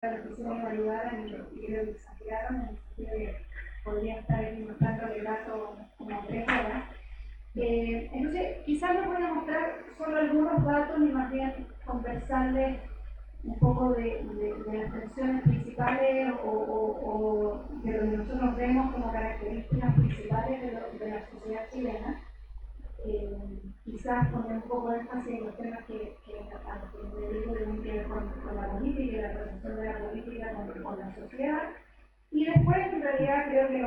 lo quisieron ayudar y creo que exageraron en el sentido de que podría estar aquí mostrando el dato como 3 horas. Entonces, quizás no voy a mostrar solo algunos datos, ni más bien conversarles un poco de las tensiones principales o de lo que nosotros vemos como características principales de la sociedad chilena. Quizás poner un poco de énfasis en los temas que me digo tienen que ver con la política y la relación de la política con la sociedad. Y después, en realidad, creo que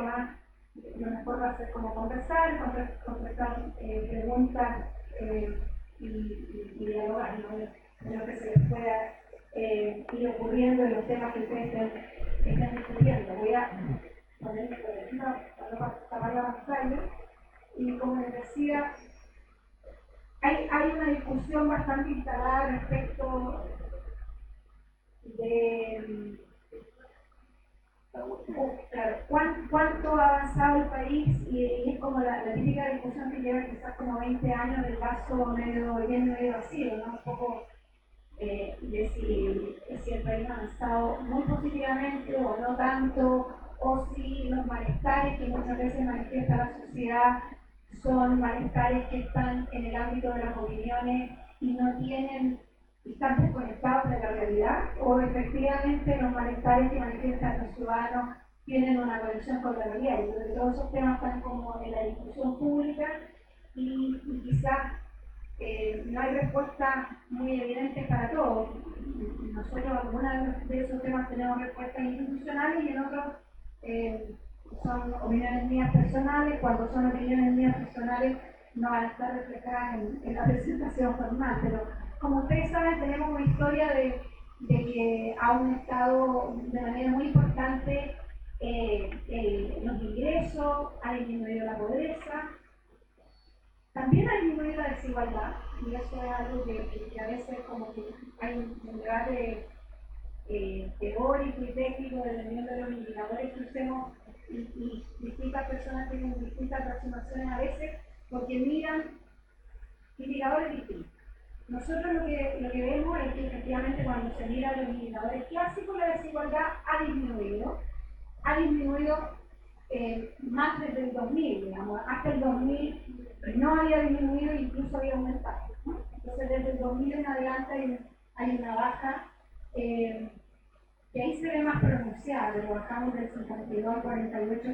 lo mejor va a ser como conversar, contestar preguntas y dialogar, ¿no? De lo que se les pueda ir ocurriendo en los temas que ustedes estén discutiendo. Voy a ponerme por encima para avanzarle. Y como les decía, hay una discusión bastante instalada respecto de claro, cuánto ha avanzado el país y es como la típica discusión que lleva quizás como 20 años del vaso medio lleno medio vacío, ¿no? Un poco de si el país ha avanzado muy positivamente o no tanto, o si los malestares que muchas veces manifiesta la sociedad son malestares que están en el ámbito de las opiniones y no están desconectados de la realidad, o efectivamente los malestares que manifiestan los ciudadanos tienen una conexión con la realidad. Y creo que todos esos temas están como en la discusión pública y quizás no hay respuestas muy evidentes para todos. Nosotros algunos de esos temas tenemos respuestas institucionales y en otros son opiniones mías personales. Cuando son opiniones mías personales no van a estar reflejadas en la presentación formal, pero como ustedes saben tenemos una historia de que ha aumentado de manera muy importante los ingresos, ha disminuido la pobreza. También ha disminuido la desigualdad, y eso es algo que a veces como que hay un debate teórico y técnico dependiendo de los indicadores que usemos y distintas personas tienen distintas aproximaciones a veces porque miran indicadores distintos. Nosotros lo que vemos es que efectivamente cuando se miran los indicadores clásicos la desigualdad ha disminuido más desde el 2000, digamos, hasta el 2000 no había disminuido e incluso había aumentado, ¿no? Entonces desde el 2000 en adelante hay una baja que ahí se ve más pronunciada, pero bajamos del 52 al 48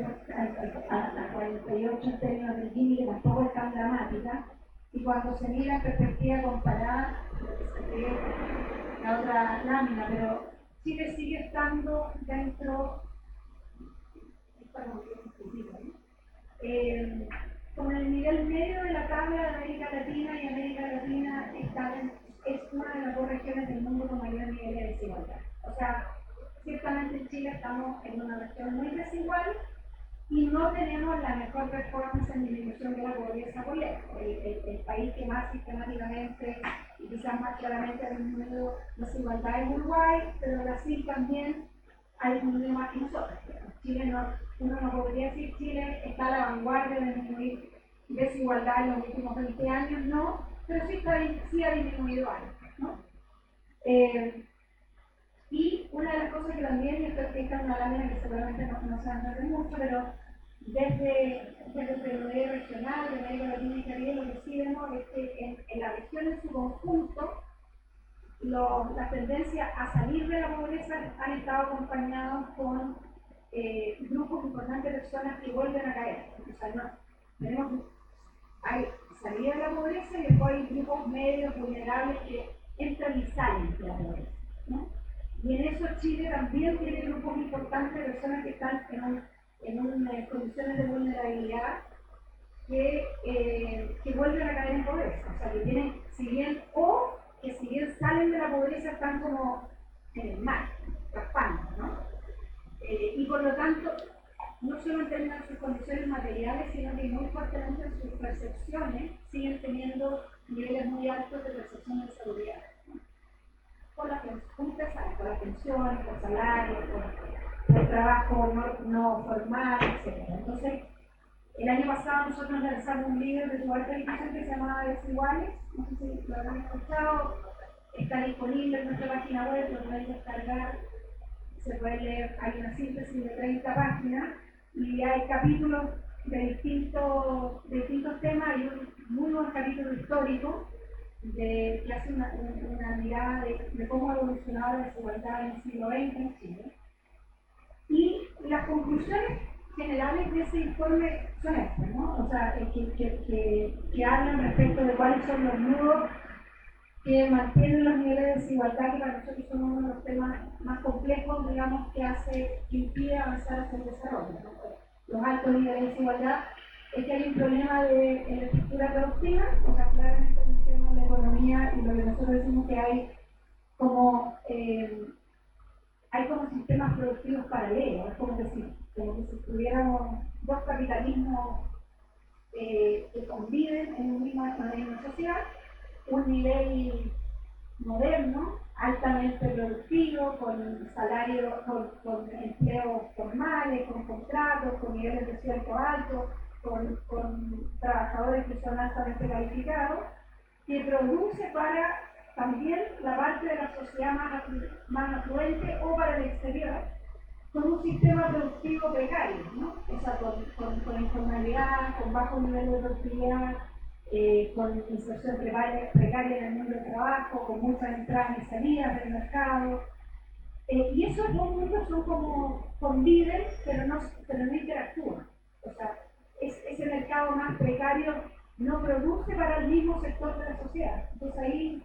a 48 en términos del Gini, que tampoco es tan dramática, y cuando se mira en perspectiva comparada, lo que se ve en la otra lámina, pero Chile sigue estando dentro como en el nivel medio de la tabla de América Latina, y América Latina es una de las 2 regiones del mundo con mayor nivel de desigualdad. O sea, ciertamente en Chile estamos en una región muy desigual y no tenemos la mejor performance en disminución de la pobreza por lejos. El país que más sistemáticamente y quizás más claramente ha disminuido desigualdad es Uruguay, pero Brasil también ha disminuido más que nosotros. Chile uno no podría decir Chile está a la vanguardia de disminuir desigualdad en los últimos 20 años, no, pero sí ha disminuido algo, ¿no? Y una de las cosas que también, y esto es una lámina que seguramente no se va a entender mucho, pero desde el PNUD regional de América Latina y Caribe, lo que sí vemos es que en la región en su conjunto, las tendencias a salir de la pobreza han estado acompañados con grupos importantes de personas que vuelven a caer. O sea, hay salida de la pobreza y después hay grupos medios vulnerables que entran y salen de la pobreza, ¿no? Y en eso Chile también tiene grupos importantes de personas que están en condiciones de vulnerabilidad que vuelven a caer en pobreza. O sea, que tienen, si bien salen de la pobreza, están como en el mar, raspando, ¿no? Y por lo tanto, no solo en términos de sus condiciones materiales, sino que muy fuertemente en sus percepciones siguen teniendo niveles muy altos de percepción de seguridad, ¿no? Por las pensiones, por salarios, por trabajo no formal, etc. Entonces, el año pasado nosotros lanzamos un libro de su alta edición que se llamaba Desiguales, no sé si lo habrán escuchado, está disponible en nuestra página web, lo pueden descargar. se puede leer, hay una síntesis de 30 páginas y hay capítulos de distintos temas. Hay un muy buen capítulo histórico que hace una mirada de cómo ha evolucionado la desigualdad en el siglo XX en Chile. Y las conclusiones generales de ese informe son estas, ¿no? O sea, que hablan respecto de cuáles son los nudos que mantienen los niveles de desigualdad, que para nosotros son uno de los temas más complejos, digamos, que impide avanzar hacia el desarrollo, ¿no? Los altos niveles de desigualdad es que hay un problema en la estructura productiva, o sea, claramente un tema de la economía, y lo que nosotros decimos que hay como sistemas productivos paralelos, es como que si tuviéramos dos capitalismos que conviven en una misma sociedad, un nivel moderno, altamente productivo, con salarios, con empleos formales, con contratos, con niveles de sueldo altos, con trabajadores que son altamente calificados, que produce para también la parte de la sociedad más afluente o para el exterior, con un sistema productivo precario, ¿no? O sea, con informalidad, con bajo nivel de productividad, con inserción precaria en el mundo del trabajo, con muchas entradas y salidas del mercado. Y esos dos mundos son como conviven, pero no interactúan. O sea, ese mercado más precario no produce para el mismo sector de la sociedad. Entonces ahí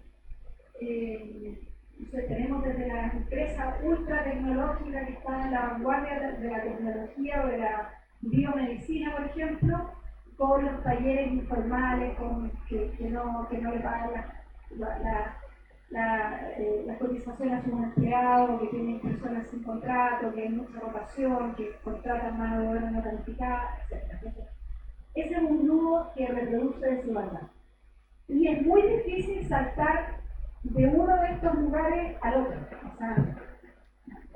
tenemos desde la empresa ultra tecnológica que está en la vanguardia de la tecnología o de la biomedicina, por ejemplo, con los talleres informales, que no le pagan las cotizaciones a sus empleados, que tienen personas sin contrato, que hay mucha rotación, que contratan mano de obra no calificada, etc. Ese es un nudo que reproduce desigualdad. Y es muy difícil saltar de uno de estos lugares al otro. O sea,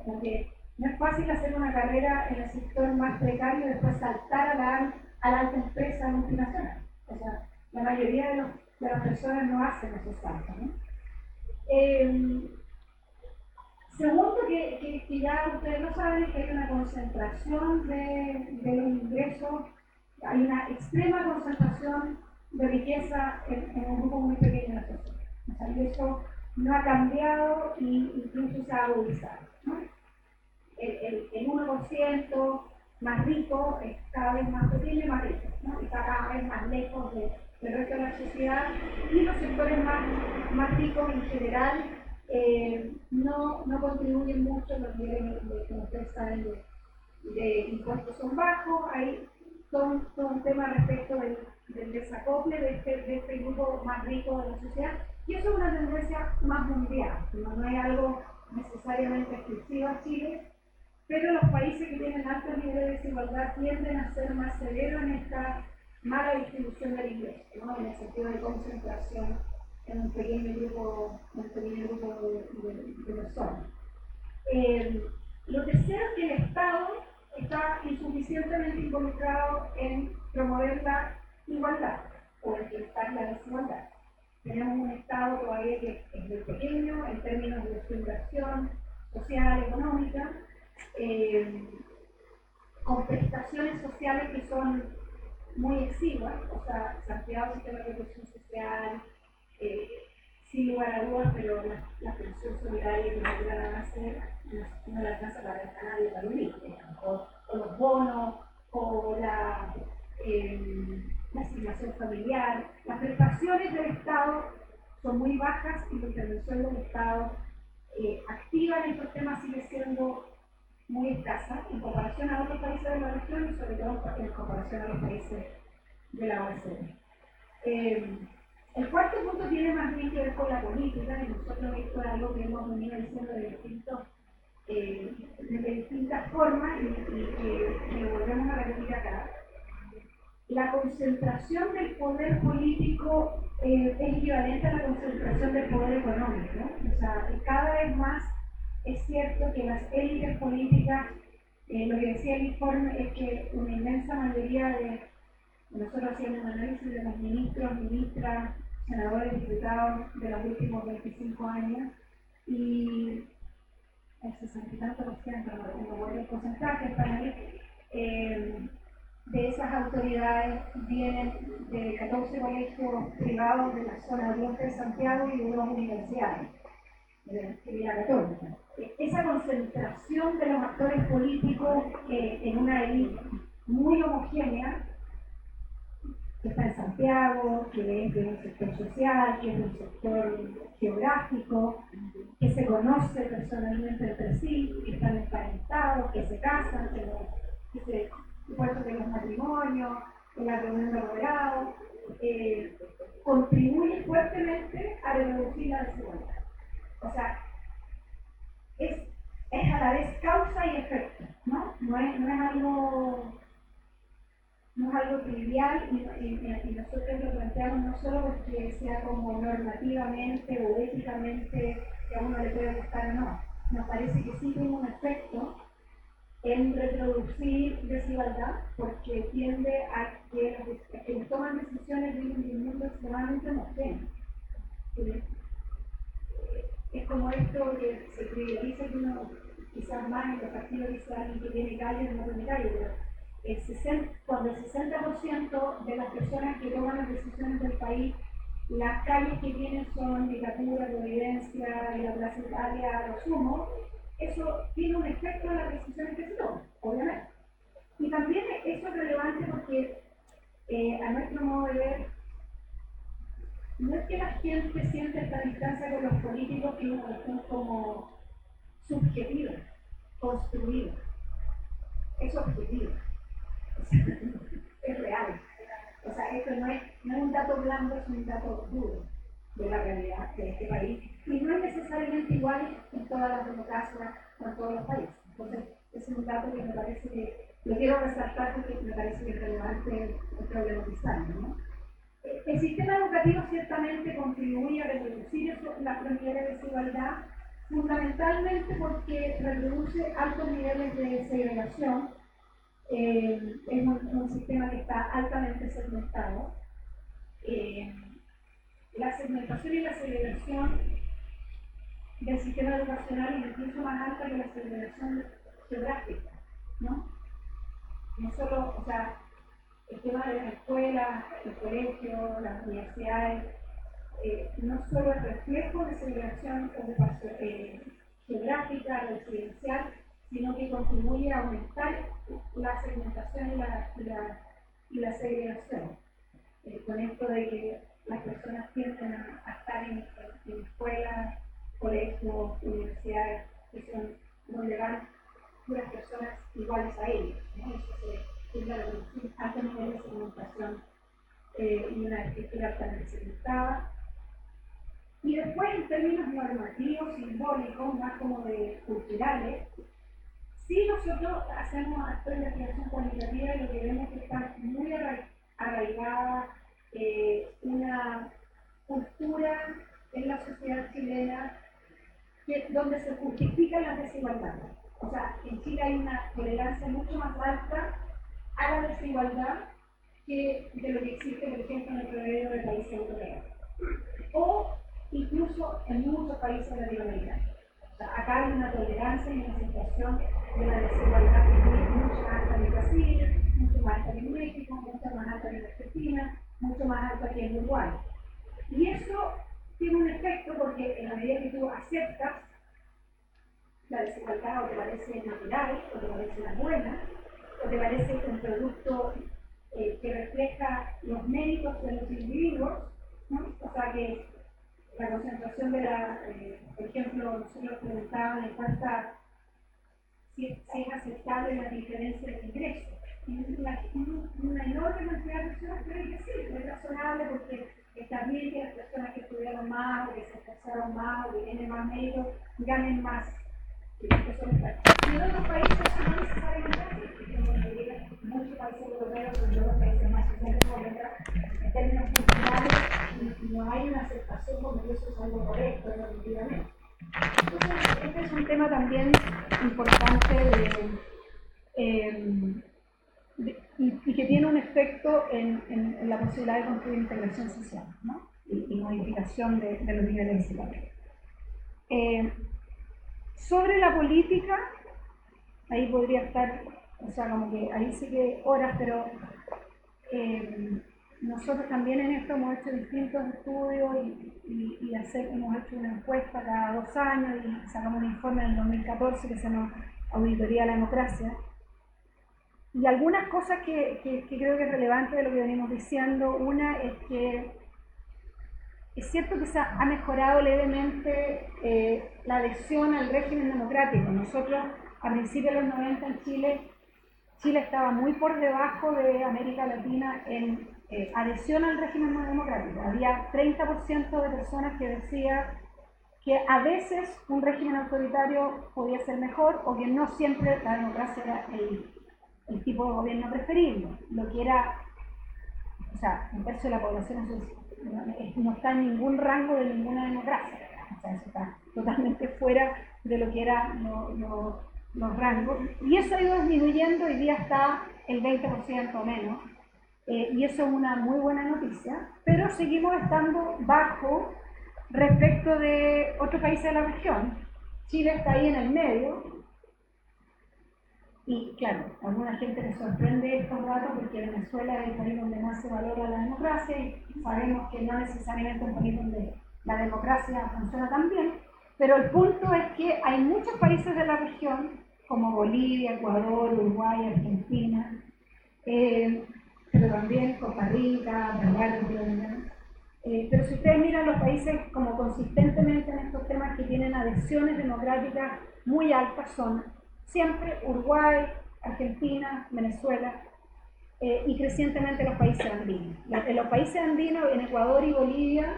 porque no es fácil hacer una carrera en el sector más precario y después saltar a la alta empresa multinacional. O sea, la mayoría de las personas no hacen esos saltos, ¿no? Segundo, que ya ustedes lo saben, que hay una concentración de los ingresos, hay una extrema concentración de riqueza en un grupo muy pequeño de la sociedad. O sea, y eso no ha cambiado e incluso se ha agudizado, ¿no? El 1% más rico es cada vez más pequeño y más rico, ¿no? Y está cada vez más lejos del resto de la sociedad, y los sectores más ricos en general no contribuyen mucho. Los niveles, como ustedes saben, de impuestos son bajos. Hay todo un tema respecto del desacople de este grupo más rico de la sociedad, y eso es una tendencia más mundial, no es algo necesariamente exclusivo a Chile, pero los países que tienen altos niveles de desigualdad tienden a ser más severos en esta mala distribución del ingreso, ¿no? En el sentido de concentración en un pequeño grupo de personas. Lo tercero es que el Estado está insuficientemente involucrado en promover la igualdad o en evitar la desigualdad. Tenemos un Estado todavía que es muy pequeño en términos de su inversión social, económica, con prestaciones sociales que son muy exiguas. O sea, Santiago sistema de protección social, sin lugar a dudas, pero la pensión solidaria que nos van a hacer no la alcanza para el nadie para vivir, o los bonos, o la asignación familiar. Las prestaciones del Estado son muy bajas y la intervención del Estado activa en estos temas sigue siendo muy escasa en comparación a otros países de la región y sobre todo en comparación a los países de la OECD. El cuarto punto tiene más bien que ver con la política, y nosotros esto es algo que hemos venido diciendo de distintas formas y lo volvemos a repetir acá. La concentración del poder político es equivalente a la concentración del poder económico, ¿no? O sea, cada vez más es cierto que las élites políticas, lo que decía el informe es que una inmensa mayoría nosotros hacíamos un análisis de los ministros, ministras, senadores, diputados de los últimos 25 años, y el 60 y tanto por ciento porcentajes para mí, de esas autoridades vienen de 14 colegios privados de la zona oriente de Santiago y de dos universidades de la actividad católica. Esa concentración de los actores políticos en una élite muy homogénea, que está en Santiago, que es de un sector social, que es de un sector geográfico, que se conoce personalmente entre sí, que están emparentados, que se casan, que se puestos de los matrimonios, en la reunión de apoderados, contribuye fuertemente a reducir la desigualdad. O sea, es a la vez causa y efecto, ¿no? No es algo trivial y nosotros lo planteamos no solo porque sea como normativamente o éticamente que a uno le puede gustar o no. Nos parece que sí tiene un efecto en reproducir desigualdad porque tiende a que los que toman decisiones viven en un mundo extremadamente homogéneo. Es como esto que se prioriza que uno quizás más en los partidos dice alguien que tiene calle o no tiene calle, pero cuando el 60% de las personas que toman las decisiones del país, las calles que tienen son Vitacura, Providencia y la Plaza Italia, lo sumo, eso tiene un efecto en las decisiones que se toman, obviamente. Y también eso es relevante porque a nuestro modo de ver, no es que la gente siente esta distancia con los políticos que una cuestión como subjetiva, construida, es objetiva. Es real. O sea, esto no es un dato blando, es un dato duro de la realidad de este país. Y no es necesariamente igual en todas las democracias o en todos los países. Entonces, ese es un dato que me parece que lo quiero resaltar porque me parece que es relevante el problematizarlo, ¿no? El sistema educativo ciertamente contribuye a reducir la frontera de desigualdad, fundamentalmente porque reduce altos niveles de segregación. Es un sistema que está altamente segmentado. La segmentación y la segregación del sistema educacional es incluso más alta que la segregación geográfica, ¿no? No solo, o sea, el tema de las escuelas, el colegio, las universidades, no solo es reflejo de segregación geográfica, residencial, sino que contribuye a aumentar la segmentación y la segregación. Con esto de que las personas tienden a estar en escuelas, colegios, universidades, que son donde van puras personas iguales a ellos, ¿no? Eso es la reducción, alto nivel de segmentación y una estructura altamente segmentada. Y después, en términos normativos, simbólicos, más como de culturales, sí nosotros hacemos esta investigación cualitativa y lo que vemos es que está muy arraigada una cultura en la sociedad chilena donde se justifican las desigualdades. O sea, en Chile hay una tolerancia mucho más alta a la desigualdad que de lo que existe, por ejemplo, en el promedio de países europeos. O incluso en muchos países latinoamericanos. O sea, acá hay una tolerancia y una aceptación de la desigualdad que es mucho más alta que en Brasil, mucho más alta que en México, mucho más alta que en Argentina, mucho más alta que en Uruguay. Y eso tiene un efecto porque en la medida que tú aceptas la desigualdad o te parece natural, o te parece una buena, o te parece un producto que refleja los méritos de los individuos, ¿no? O sea que la concentración de por ejemplo, nosotros preguntábamos en cuánta si es aceptable la diferencia de ingresos. Y una enorme cantidad de personas creen que sí, es razonable porque está bien que las personas que estudiaron más, o que se esforzaron más, o que tienen más méritos, ganen más. Y en otros países no necesariamente así, en muchos países europeos, en otros países más en términos culturales, no hay una aceptación como que eso es algo correcto, definitivamente. Entonces, este es un tema también importante y que tiene un efecto en la posibilidad de construir integración social, ¿no? y modificación de los niveles desiguales. Sobre la política, ahí podría estar, o sea, como que ahí sí que horas, pero nosotros también en esto hemos hecho distintos estudios y hemos hecho una encuesta cada 2 años y sacamos un informe en el 2014 que se llama Auditoría a la Democracia. Y algunas cosas que creo que es relevante de lo que venimos diciendo, una es que es cierto que se ha mejorado levemente la adhesión al régimen democrático. Nosotros a principios de los 90 en Chile estaba muy por debajo de América Latina en adhesión al régimen democrático. Había 30% de personas que decía que a veces un régimen autoritario podía ser mejor o que no siempre la democracia era el tipo de gobierno preferible. Lo que era, o sea, un tercio de la población no está en ningún rango de ninguna democracia. O sea, eso está totalmente fuera de lo que eran los rangos. Y eso ha ido disminuyendo, hoy día está el 20% o menos. Y eso es una muy buena noticia, pero seguimos estando bajo respecto de otros países de la región. Chile está ahí en el medio. Y claro, a alguna gente le sorprende estos datos porque Venezuela es el país donde más se valora la democracia y sabemos que no necesariamente es un país donde la democracia funciona tan bien, pero el punto es que hay muchos países de la región, como Bolivia, Ecuador, Uruguay, Argentina, pero también Costa Rica, Paraguay, Colombia. Pero si ustedes miran los países como consistentemente en estos temas que tienen adhesiones democráticas muy altas son siempre Uruguay, Argentina, Venezuela y crecientemente los países andinos. En los países andinos, en Ecuador y Bolivia,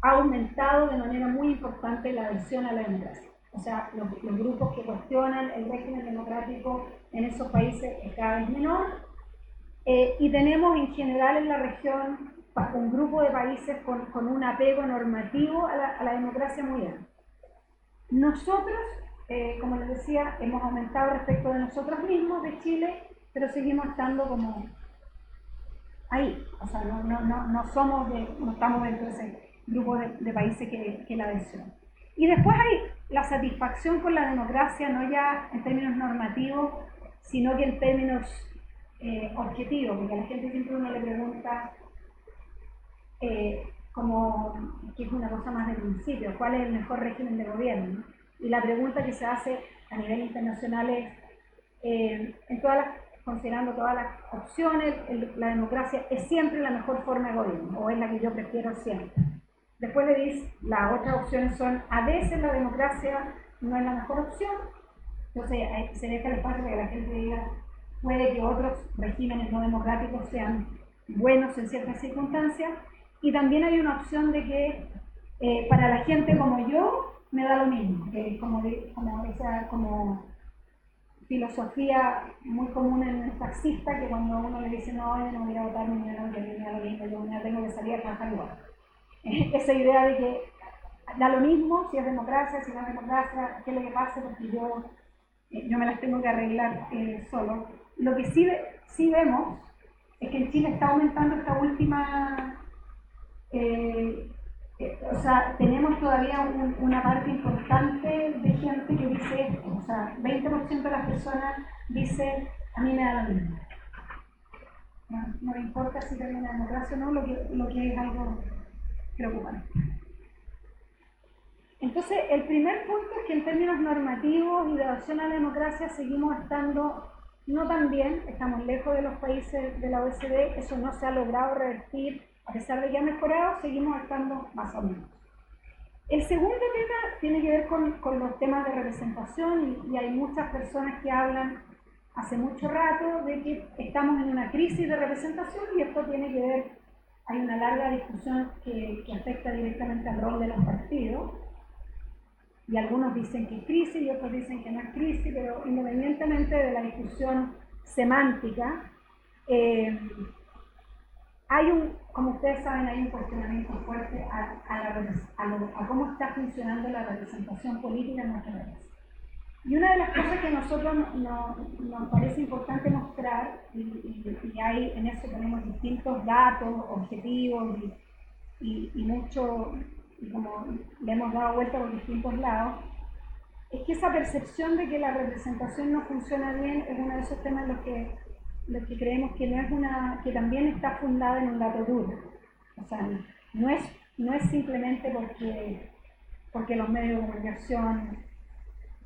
ha aumentado de manera muy importante la adhesión a la democracia. O sea, los grupos que cuestionan el régimen democrático en esos países es cada vez menor. Y tenemos en general en la región un grupo de países con un apego normativo a la democracia muy alto. Nosotros, como les decía, hemos aumentado respecto de nosotros mismos, de Chile, pero seguimos estando como ahí. O sea, no estamos dentro de ese grupo de países que la adhesión. Y después hay la satisfacción con la democracia, no ya en términos normativos, sino que en términos objetivos, porque a la gente siempre uno le pregunta como que es una cosa más de principio, ¿cuál es el mejor régimen de gobierno? Y la pregunta que se hace a nivel internacional es, considerando todas las opciones, la democracia es siempre la mejor forma de gobierno, o es la que yo prefiero siempre. Después le dice, las otras opciones son, a veces la democracia no es la mejor opción, entonces se deja el espacio para que la gente diga, puede que otros regímenes no democráticos sean buenos en ciertas circunstancias, y también hay una opción de que para la gente como yo me da lo mismo, que es como filosofía muy común en el taxista, que cuando uno le dice no, yo no voy a votar, ni no, que me da lo mismo, yo ya tengo que salir a trabajar igual. Esa idea de que da lo mismo si es democracia, si no es democracia, qué es lo que pasa, porque yo me las tengo que arreglar solo. Lo que sí vemos es que en Chile está aumentando esta última, o sea, tenemos todavía una parte importante de gente que dice esto, o sea, 20% de las personas dicen, a mí me da lo mismo. No me importa si tengo una democracia o no, lo que es algo preocupante. Entonces, el primer punto es que en términos normativos y de adopción a la democracia seguimos estando no tan bien, estamos lejos de los países de la OECD, eso no se ha logrado revertir, a pesar de que ha mejorado, seguimos estando más o menos. El segundo tema tiene que ver con los temas de representación y hay muchas personas que hablan hace mucho rato de que estamos en una crisis de representación y esto tiene que ver, hay una larga discusión que afecta directamente al rol de los partidos. Y algunos dicen que es crisis y otros dicen que no es crisis, pero independientemente de la discusión semántica, como ustedes saben, hay un cuestionamiento fuerte a cómo está funcionando la representación política en nuestra país. Y una de las cosas que a nosotros nos parece importante mostrar, y hay en eso tenemos distintos datos, objetivos y mucho, y como le hemos dado vuelta por distintos lados, es que esa percepción de que la representación no funciona bien es uno de esos temas en los que creemos que no es que también está fundada en un dato duro. O sea, no es simplemente porque los medios de comunicación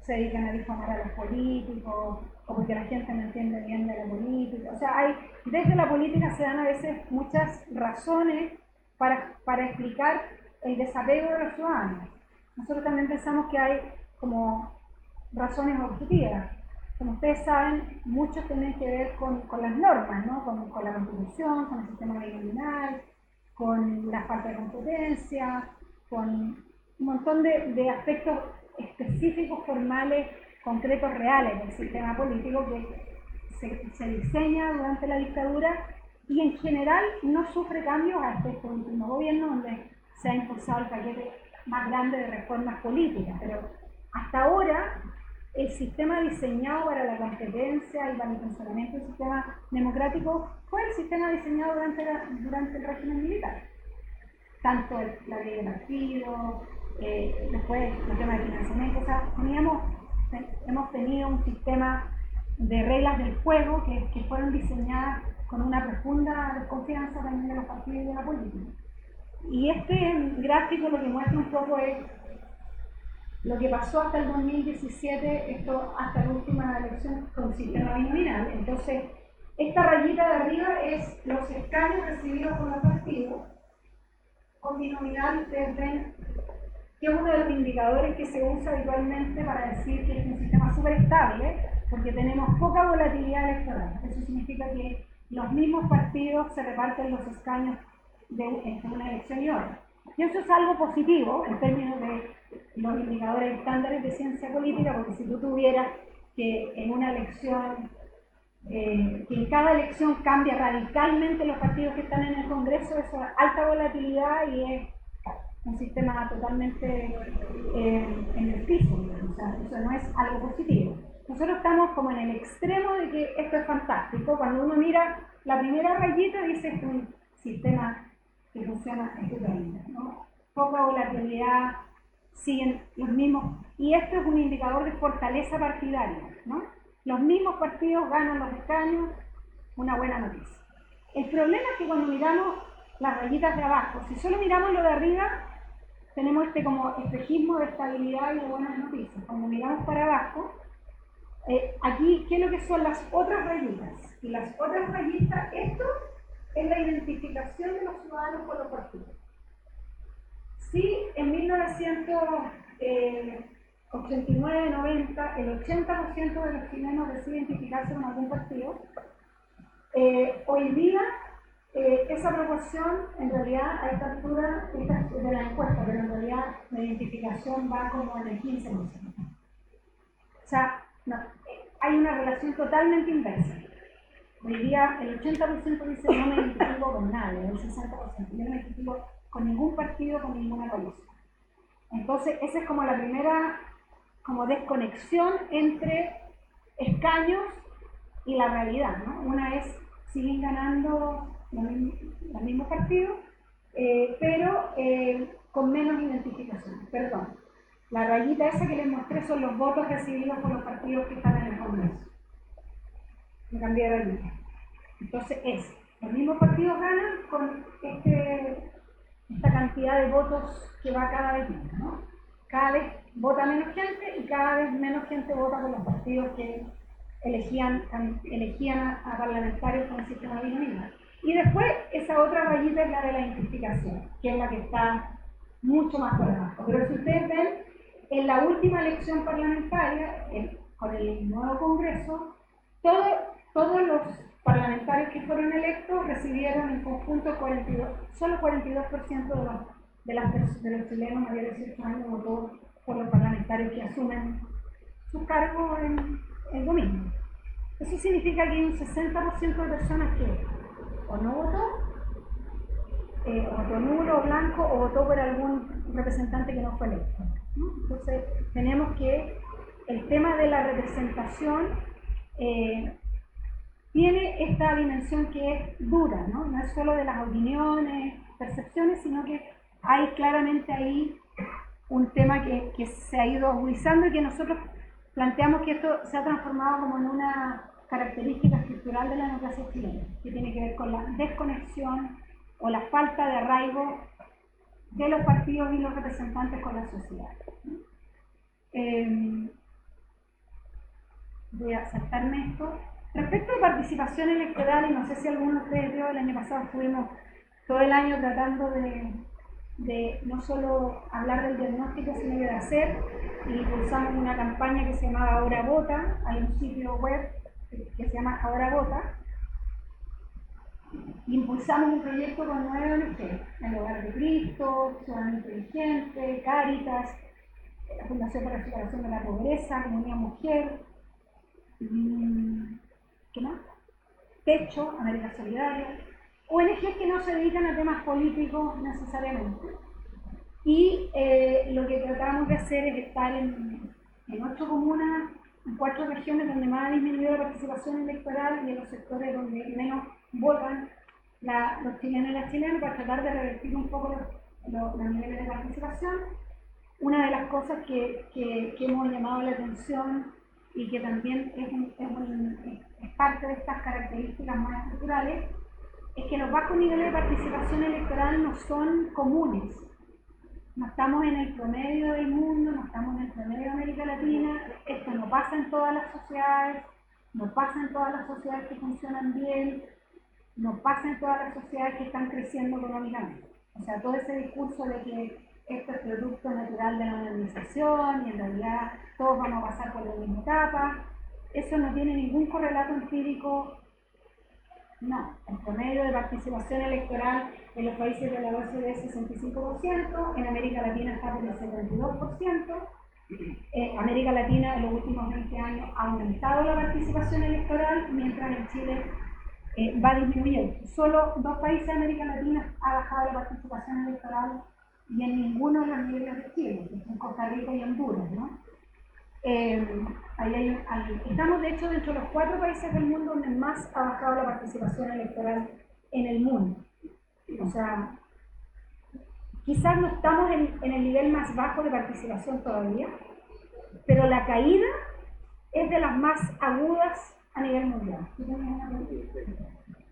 se dedican a difamar a los políticos o porque la gente no entiende bien de la política. O sea, desde la política se dan a veces muchas razones para explicar el desapego de los ciudadanos. Nosotros también pensamos que hay como razones objetivas. Como ustedes saben, muchos tienen que ver con las normas, ¿no? Con la Constitución, con el sistema binominal, con la falta de competencia, con un montón de aspectos específicos, formales, concretos, reales del sistema político que se diseña durante la dictadura y en general no sufre cambios hasta este último gobierno, donde se ha impulsado el paquete más grande de reformas políticas. Pero hasta ahora el sistema diseñado para la competencia y para el funcionamiento del sistema democrático fue el sistema diseñado durante el régimen militar. Tanto la ley de partidos, después el tema de financiamiento, o sea, hemos tenido un sistema de reglas del juego que fueron diseñadas con una profunda desconfianza también de los partidos y de la política. Y este gráfico lo que muestra un poco es lo que pasó hasta el 2017, esto hasta la última elección con sistema binominal. Entonces, esta rayita de arriba es los escaños recibidos por los partidos. Con binominal, ustedes ven que es uno de los indicadores que se usa habitualmente para decir que es un sistema súper estable, porque tenemos poca volatilidad electoral. Eso significa que los mismos partidos se reparten los escaños entre una elección y otra. Y eso es algo positivo en términos de los indicadores estándares de ciencia política, porque si tú tuvieras que en una elección, que en cada elección cambia radicalmente los partidos que están en el Congreso, eso es alta volatilidad y es un sistema totalmente en el piso. O sea, eso no es algo positivo. Nosotros estamos como en el extremo de que esto es fantástico. Cuando uno mira la primera rayita, dice que es un sistema que funciona estupendo, ¿no? Poca volatilidad, siguen los mismos, y esto es un indicador de fortaleza partidaria, ¿no? Los mismos partidos ganan los escaños, una buena noticia. El problema es que cuando miramos las rayitas de abajo, si solo miramos lo de arriba, tenemos este como espejismo de estabilidad y de buenas noticias. Cuando miramos para abajo, aquí, ¿qué es lo que son las otras rayitas? Y las otras rayitas, esto es la identificación de los ciudadanos con los partidos. Si en 1989-90 el 80% de los chilenos decide identificarse con algún partido, hoy día esa proporción en realidad a esta altura de la encuesta, pero en realidad la identificación va como en el 15%. O sea, no, hay una relación totalmente inversa. Hoy día el 80% dice no me identifico con nadie, el 60% yo no me identifico con ningún partido, con ninguna coalición. Entonces esa es como la primera como desconexión entre escaños y la realidad, ¿no? Una es, siguen ganando los mismos partidos, pero con menos identificación. Perdón, la rayita esa que les mostré son los votos recibidos por los partidos que están en el Congreso. Me cambié de rayita. Entonces los mismos partidos ganan con esta cantidad de votos que va cada vez menos, ¿no? Cada vez vota menos gente y cada vez menos gente vota por los partidos que elegían a parlamentarios con el sistema binominal. Y después esa otra rayita es la de la identificación, que es la que está mucho más por abajo. Pero si ustedes ven, en la última elección parlamentaria, con el nuevo Congreso, todos los parlamentarios que fueron electos recibieron en conjunto solo 42% de los chilenos mayores de 18 años votó por los parlamentarios que asumen sus cargos en el domingo. Eso significa que hay un 60% de personas que o no votó, o votó nulo o blanco, o votó por algún representante que no fue electo, ¿no? Entonces tenemos que el tema de la representación tiene esta dimensión que es dura, ¿no? No es solo de las opiniones, percepciones, sino que hay claramente ahí un tema que se ha ido agudizando y que nosotros planteamos que esto se ha transformado como en una característica estructural de la democracia chilena, que tiene que ver con la desconexión o la falta de arraigo de los partidos y los representantes con la sociedad. Voy a saltarme esto. Respecto a participación electoral, y no sé si alguno de ustedes vio, el año pasado estuvimos todo el año tratando de no solo hablar del diagnóstico, sino de hacer, y impulsamos una campaña que se llamaba Ahora Vota. Hay un sitio web que se llama Ahora Vota. Impulsamos un proyecto con 9 ONG, El Hogar de Cristo, Ciudadanía Inteligente, Cáritas, la Fundación para la Superación de la Pobreza, Comunidad Mujer, ¿qué más? Techo, América Solidaria, ONGs que no se dedican a temas políticos necesariamente. Y lo que tratamos de hacer es estar en 8 comunas, en 4 regiones donde más ha disminuido la participación electoral y en los sectores donde menos votan los chilenos y las chilenas, para tratar de revertir un poco los niveles de participación. Una de las cosas que hemos llamado la atención y que también es parte de estas características más estructurales, es que los bajos niveles de participación electoral no son comunes. No estamos en el promedio del mundo, no estamos en el promedio de América Latina. Esto no pasa en todas las sociedades, no pasa en todas las sociedades que funcionan bien, no pasa en todas las sociedades que están creciendo económicamente. O sea, todo ese discurso de que esto es producto natural de la modernización y en realidad todos vamos a pasar por la misma etapa, eso no tiene ningún correlato empírico. No, el promedio de participación electoral en los países de la OCDE es 65%, en América Latina está por el 72%. América Latina en los últimos 20 años ha aumentado la participación electoral, mientras en Chile va disminuyendo. Solo 2 países de América Latina ha bajado la participación electoral y en ninguno de los niveles de Chile, en Costa Rica y Honduras, ¿no? Estamos de hecho dentro de los 4 países del mundo donde más ha bajado la participación electoral en el mundo. O sea, quizás no estamos en el nivel más bajo de participación todavía, pero la caída es de las más agudas a nivel mundial.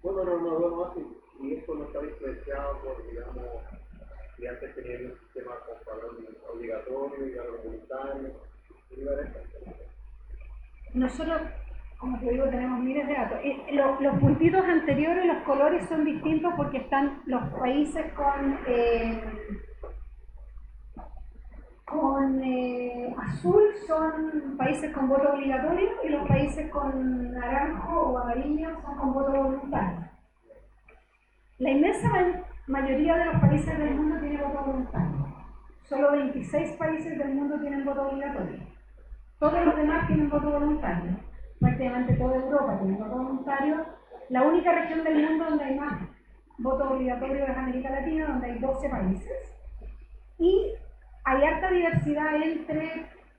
Bueno, no así, y esto no está diferenciado por, digamos, que antes tenían un sistema con padrón obligatorio y algo voluntario. Nosotros, como te digo, tenemos miles de datos. Los puntitos anteriores, los colores son distintos porque están los países con azul son países con voto obligatorio y los países con naranjo o amarillo son con voto voluntario. La inmensa mayoría de los países del mundo tiene voto voluntario. Solo 26 países del mundo tienen voto obligatorio. Todos los demás tienen voto voluntario. Prácticamente toda Europa tiene voto voluntario. La única región del mundo donde hay más voto obligatorio es América Latina, donde hay 12 países. Y hay alta diversidad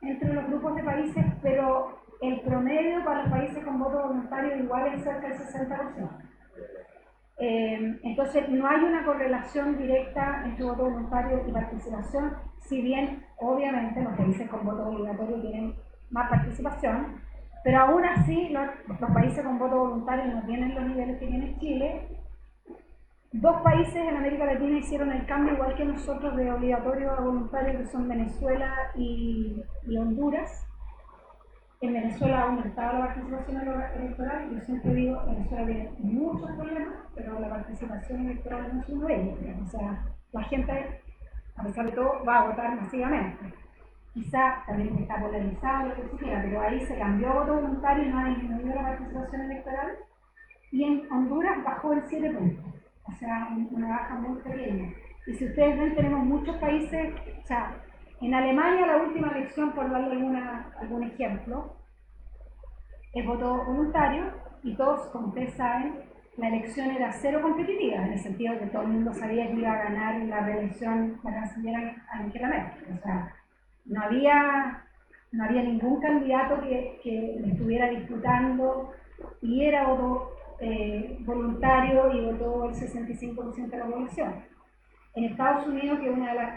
entre los grupos de países, pero el promedio para los países con voto voluntario igual es cerca del 60%. Entonces no hay una correlación directa entre voto voluntario y participación, si bien obviamente los países con voto obligatorio tienen más participación, pero aún así los países con voto voluntario no tienen los niveles que tiene Chile. 2 países en América Latina hicieron el cambio igual que nosotros de obligatorio a voluntario, que son Venezuela y Honduras. En Venezuela ha aumentado la participación electoral, yo siempre digo que Venezuela tiene muchos problemas, pero la participación electoral no es uno de ellos. O sea, la gente, a pesar de todo, va a votar masivamente. Quizá también está polarizado, lo que se quiera, pero ahí se cambió a voto voluntario y no ha disminuido la participación electoral. Y en Honduras bajó el 7 puntos, o sea, una baja muy pequeña. Y si ustedes ven, tenemos muchos países, o sea, en Alemania la última elección, por darle algún ejemplo, es voto voluntario y todos, como ustedes saben, la elección era cero competitiva, en el sentido de que todo el mundo sabía que iba a ganar la reelección la canciller Angela Merkel. O sea, no había ningún candidato que le estuviera disputando y era voto voluntario y votó el 65% de la población. En Estados Unidos,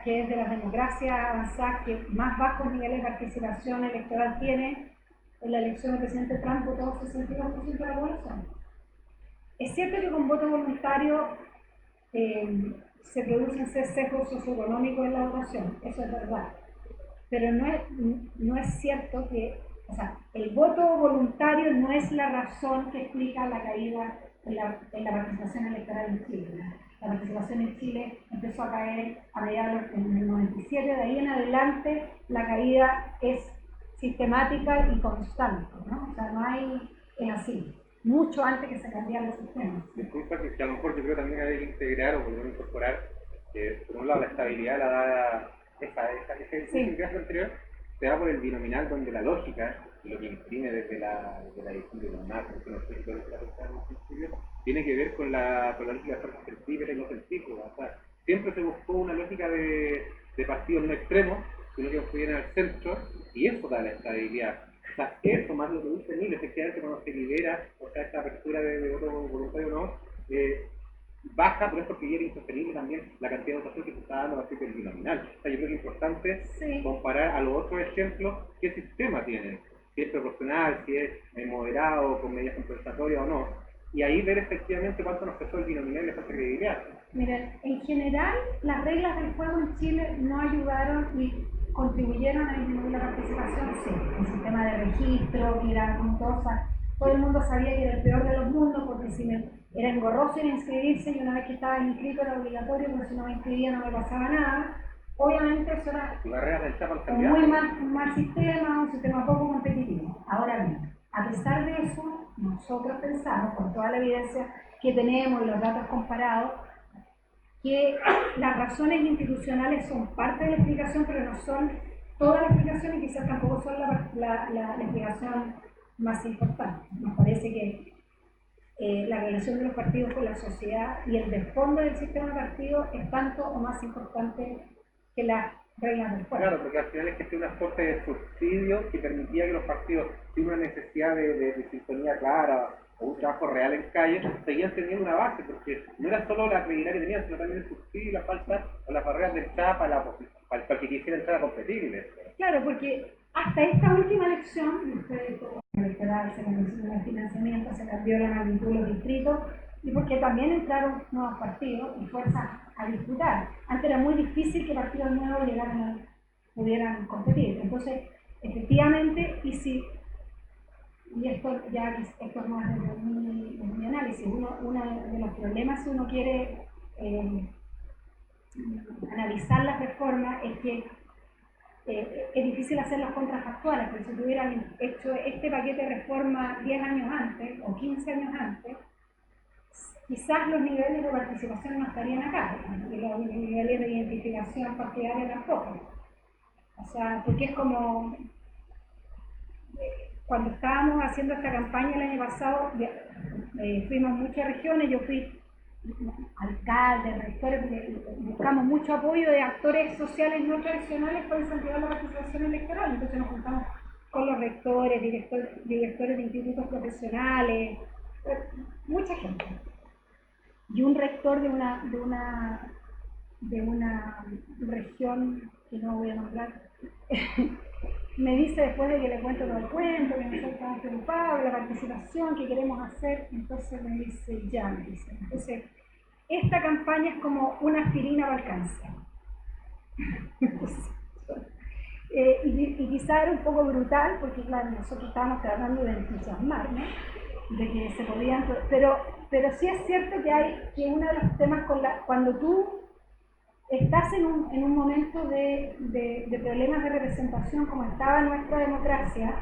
que es de las democracias avanzadas que más bajos niveles de participación electoral tiene, en la elección del presidente Trump votó 62% de la población. Es cierto que con voto voluntario se producen sesgos socioeconómicos en la votación, eso es verdad. Pero no es cierto que, o sea, el voto voluntario no es la razón que explica la caída en la participación electoral en Chile. La participación en Chile empezó a caer a mediados del 97, de ahí en adelante la caída es sistemática y constante, ¿no? O sea, no hay, es así, mucho antes que se cambiaran los sistemas. Disculpa que a lo mejor yo creo también hay que integrar o por lo menos incorporar, por un lado la estabilidad la da ese caso anterior, se da por el binominal donde la lógica, y lo que imprime desde la edición de los marcos, que no sé si lo tiene que ver con la lógica de fuerzas centrípetas y no centrífugas. O sea, siempre se buscó una lógica de partidos no extremos, sino que estuvieran al centro, y eso da la estabilidad. O sea, eso más lo que dice Neil, efectivamente cuando se libera, o sea, esta apertura de voto voluntario o no, baja, pero es porque ya era insostenible también la cantidad de votación que se está dando a partir del binominal. O sea, yo creo que es importante comparar a los otros ejemplos qué sistema tienen, si es proporcional, si es moderado, con medidas compensatorias o no, y ahí ver efectivamente cuánto nos pesó el binominal y la falta de credibilidad. Miren, en general, las reglas del juego en Chile no ayudaron y contribuyeron a disminuir la participación, sí. El sistema de registro, que era como todo el mundo sabía que era el peor de los mundos, porque si era engorroso ir a inscribirse y una vez que estaba inscrito era obligatorio, porque si no me inscribía no me pasaba nada. Obviamente eso era un mal sistema, un sistema poco competitivo. Ahora bien, a pesar de eso, nosotros pensamos, con toda la evidencia que tenemos y los datos comparados, que las razones institucionales son parte de la explicación, pero no son toda la explicación y quizás tampoco son la explicación más importante. Nos parece que la relación de los partidos con la sociedad y el desfondo del sistema de partidos es tanto o más importante que las reglas del juego. Claro, porque al final existía una suerte de subsidio que permitía que los partidos, sin una necesidad de sintonía clara o un trabajo real en calle, seguían teniendo una base, porque no era solo la credibilidad que tenían, sino también el subsidio y la falta o las barreras de entrada para el que quisiera entrar a competir. Claro, porque hasta esta última elección, electoral, se cambió el financiamiento, se cambió la magnitud de los distritos, y porque también entraron nuevos partidos y fuerzas a disputar. Antes era muy difícil que partidos nuevos pudieran competir. Entonces, efectivamente, y esto es más de mi análisis, uno de los problemas si uno quiere analizar las reformas es que es difícil hacer las contrafactuales, porque si tuvieran hecho este paquete de reforma 10 años antes o 15 años antes, quizás los niveles de participación no estarían acá, y los niveles de identificación partidaria tampoco. O sea, porque es como cuando estábamos haciendo esta campaña el año pasado, fuimos a muchas regiones, yo fui alcaldes, rectores, buscamos mucho apoyo de actores sociales no tradicionales para incentivar la participación electoral. Entonces nos juntamos con los rectores, directores de institutos profesionales, mucha gente. Y un rector de una región que no voy a nombrar me dice, después de que le cuento todo el cuento, que nosotros estamos preocupados, la participación que queremos hacer, entonces me dice, entonces esta campaña es como una aspirina para el cáncer. Y quizá era un poco brutal, porque claro, nosotros estábamos tratando de entusiasmar, ¿no? De que se podían, pero sí es cierto que uno de los temas cuando tú estás en un momento de problemas de representación como estaba nuestra democracia,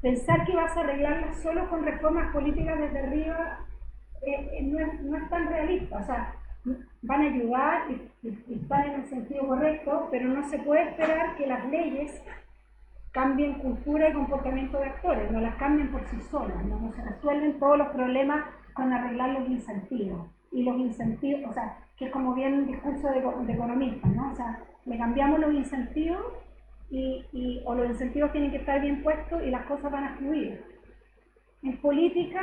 pensar que vas a arreglarlas solo con reformas políticas desde arriba no es tan realista. O sea, van a ayudar y están en el sentido correcto, pero no se puede esperar que las leyes cambien cultura y comportamiento de actores, no las cambien por sí solas, no se resuelven todos los problemas con arreglar los incentivos. Y los incentivos, o sea, que es como bien un discurso de economistas, ¿no? O sea, le cambiamos los incentivos o los incentivos tienen que estar bien puestos y las cosas van a fluir. en política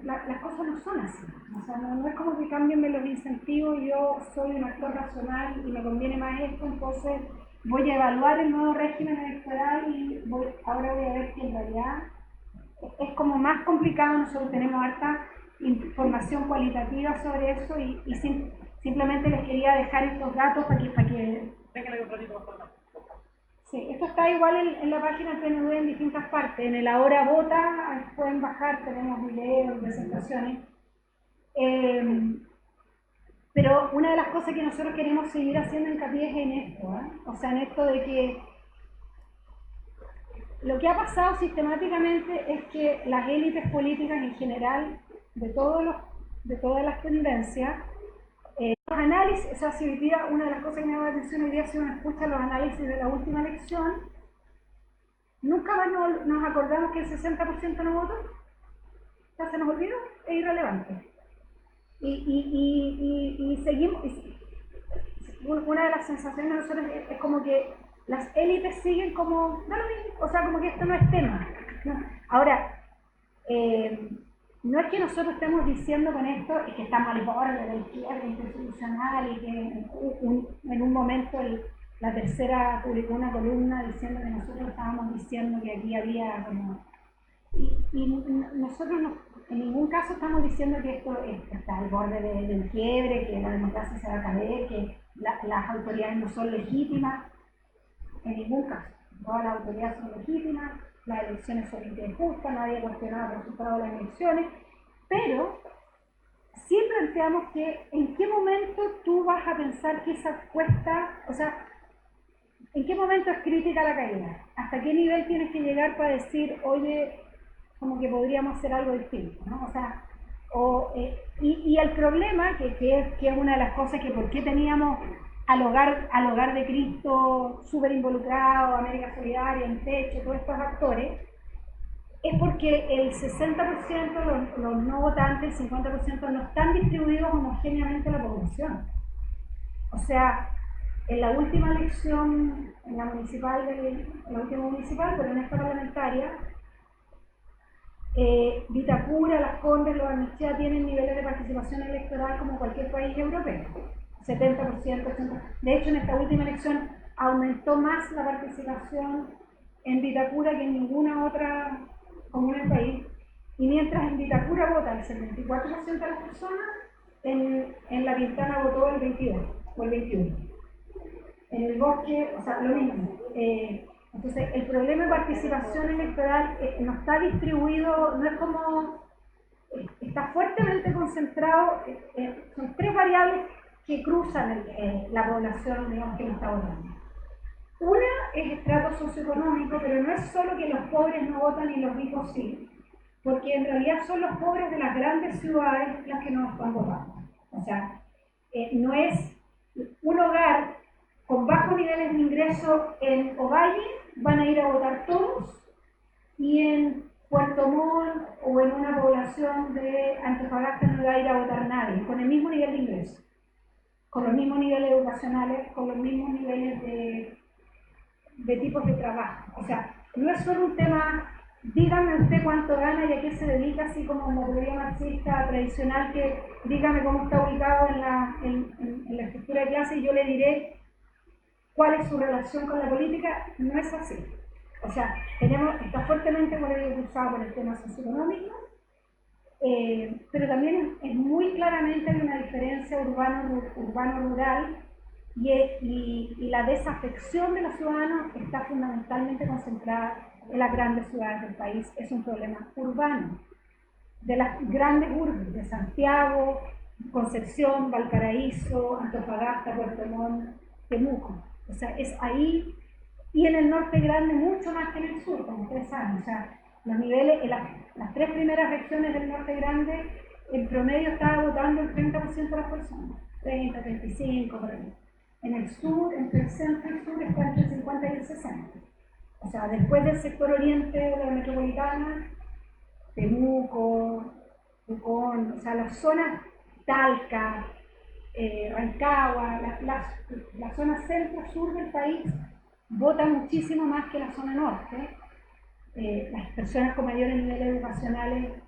las cosas no son así. O sea, no es como que cámbienme los incentivos, yo soy un actor racional y me conviene más esto, entonces voy a evaluar el nuevo régimen electoral y ahora voy a ver que en realidad es como más complicado. Nosotros tenemos harta información cualitativa sobre eso y simplemente les quería dejar estos datos para que sí, esto está igual en la página del PNUD en distintas partes. En el Ahora Vota pueden bajar, tenemos videos, presentaciones. Pero una de las cosas que nosotros queremos seguir haciendo hincapié es en esto, ¿eh? O sea, en esto de que lo que ha pasado sistemáticamente es que las élites políticas en general, de todas las tendencias, los análisis, o sea, si hoy día una de las cosas que me llama la atención hoy día, si uno escucha los análisis de la última elección, nunca más nos acordamos que el 60% no votó. Ya se nos olvidó, es irrelevante. Y seguimos, una de las sensaciones de nosotros es como que las élites siguen como, no lo mismo, o sea, como que esto no es tema, ¿no? Ahora, no es que nosotros estemos diciendo con esto es que estamos al borde del quiebre institucional y que en un momento la tercera publicó una columna diciendo que nosotros estábamos diciendo que aquí había como... Y nosotros en ningún caso estamos diciendo que esto está al borde del quiebre, que la democracia se va a caer, que las autoridades no son legítimas. En ningún caso. Todas las autoridades son legítimas, las elecciones son justas, nadie ha cuestionado el resultado de las elecciones, pero sí planteamos que en qué momento tú vas a pensar que esa cuesta, o sea, en qué momento es crítica la caída, hasta qué nivel tienes que llegar para decir, oye, como que podríamos hacer algo distinto, ¿no? O sea, y el problema, que es una de las cosas que por qué teníamos al hogar de Cristo súper involucrado, América Solidaria, En Techo, todos estos actores, es porque el 60%, los no votantes, el 50% no están distribuidos homogéneamente en la población. O sea, en la última elección, en la municipal, pero en esta parlamentaria, Vitacura, Las Condes, Los Barnechea tienen niveles de participación electoral como cualquier país europeo, 70%, 80%. De hecho, en esta última elección aumentó más la participación en Vitacura que en ninguna otra comuna del país. Y mientras en Vitacura vota el 74% de las personas, en La Pintana votó el 22 o el 21. En el Bosque, o sea, lo mismo. Entonces, el problema de participación electoral no está distribuido, no es como, está fuertemente concentrado, son tres variables que cruzan la población, digamos, que no está votando. Una es estrato socioeconómico, pero no es solo que los pobres no votan y los ricos sí, porque en realidad son los pobres de las grandes ciudades las que no están votando. O sea, no es un hogar con bajos niveles de ingreso en Ovalle, van a ir a votar todos, y en Puerto Montt o en una población de Antofagasta no va a ir a votar nadie, con el mismo nivel de ingreso, con los mismos niveles educacionales, con los mismos niveles de tipos de trabajo. O sea, no es solo un tema, dígame usted cuánto gana y a qué se dedica, así como en la teoría marxista tradicional, que dígame cómo está ubicado en la estructura de clase y yo le diré cuál es su relación con la política. No es así. O sea, está fuertemente cruzado por el tema socioeconómico, pero también es muy claramente hay una diferencia urbano-rural y la desafección de los ciudadanos está fundamentalmente concentrada en las grandes ciudades del país. Es un problema urbano, de las grandes urbes, de Santiago, Concepción, Valparaíso, Antofagasta, Puerto Montt, Temuco. O sea, es ahí, y en el norte grande mucho más que en el sur, como ustedes saben. O sea, los niveles, en las tres primeras regiones del norte grande, en promedio estaba votando el 30% de las personas, 30, 35, por ahí. En el sur, entre el centro y el sur, está entre el 50 y el 60. O sea, después del sector oriente de la metropolitana, Temuco, Pucón, o sea, las zonas Talca, Rancagua, la zona centro-sur del país vota muchísimo más que la zona norte, las personas con mayores niveles educacionales